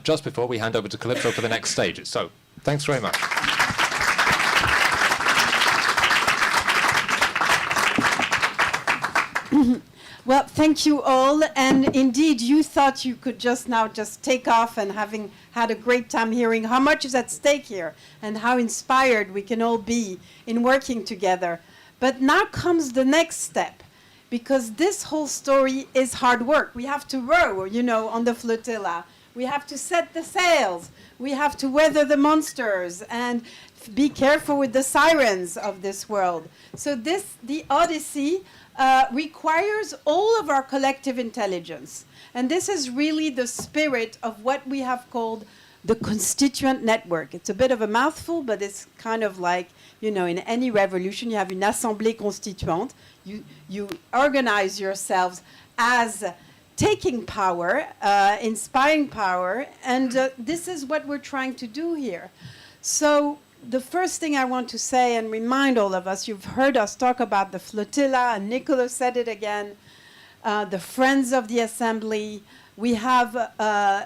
B: just before we hand over to Calypso for the next stages. So, thanks very much.
A: Well, thank you all. And indeed, you thought you could just take off and having had a great time hearing how much is at stake here and how inspired we can all be in working together. But now comes the next step, because this whole story is hard work. We have to row, you know, on the flotilla. We have to set the sails. We have to weather the monsters and be careful with the sirens of this world. So the Odyssey requires all of our collective intelligence. And this is really the spirit of what we have called the constituent network. It's a bit of a mouthful, but it's kind of like, you know, in any revolution, you have une assemblée constituante. You organize yourselves as taking power, inspiring power, and this is what we're trying to do here. So the first thing I want to say and remind all of us, you've heard us talk about the flotilla, and Nicola said it again, the Friends of the Assembly. We have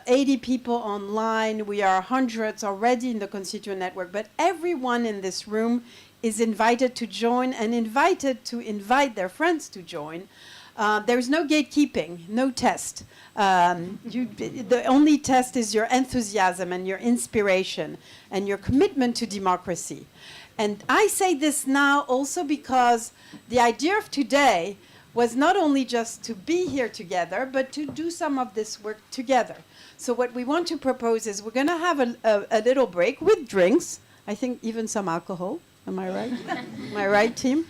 A: 80 people online. We are hundreds already in the constituent network, but everyone in this room is invited to join and invited to invite their friends to join. There is no gatekeeping, no test. The only test is your enthusiasm and your inspiration and your commitment to democracy. And I say this now also because the idea of today was not only just to be here together, but to do some of this work together. So what we want to propose is we're going to have a little break with drinks, I think even some alcohol. Am I right? Am I right, team?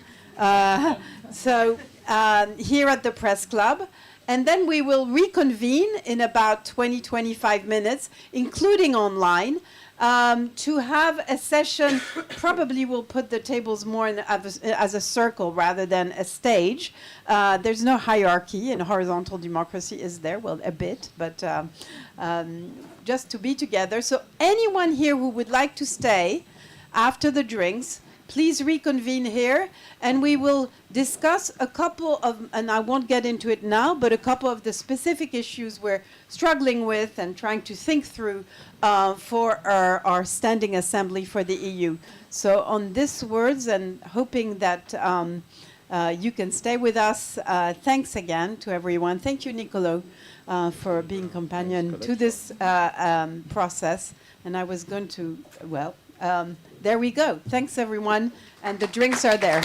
A: Here at the Press Club. And then we will reconvene in about 20-25 minutes, including online, to have a session. Probably we'll put the tables more as a circle rather than a stage. There's no hierarchy in horizontal democracy, is there? Well, a bit, but just to be together. So anyone here who would like to stay after the drinks, please reconvene here, and we will discuss a couple of, and I won't get into it now, but a couple of the specific issues we're struggling with and trying to think through for our standing assembly for the EU. So on these words, and hoping that you can stay with us, thanks again to everyone. Thank you, Nicolo, for being companion to this process. And I was going to, well, there we go. Thanks, everyone. And the drinks are there.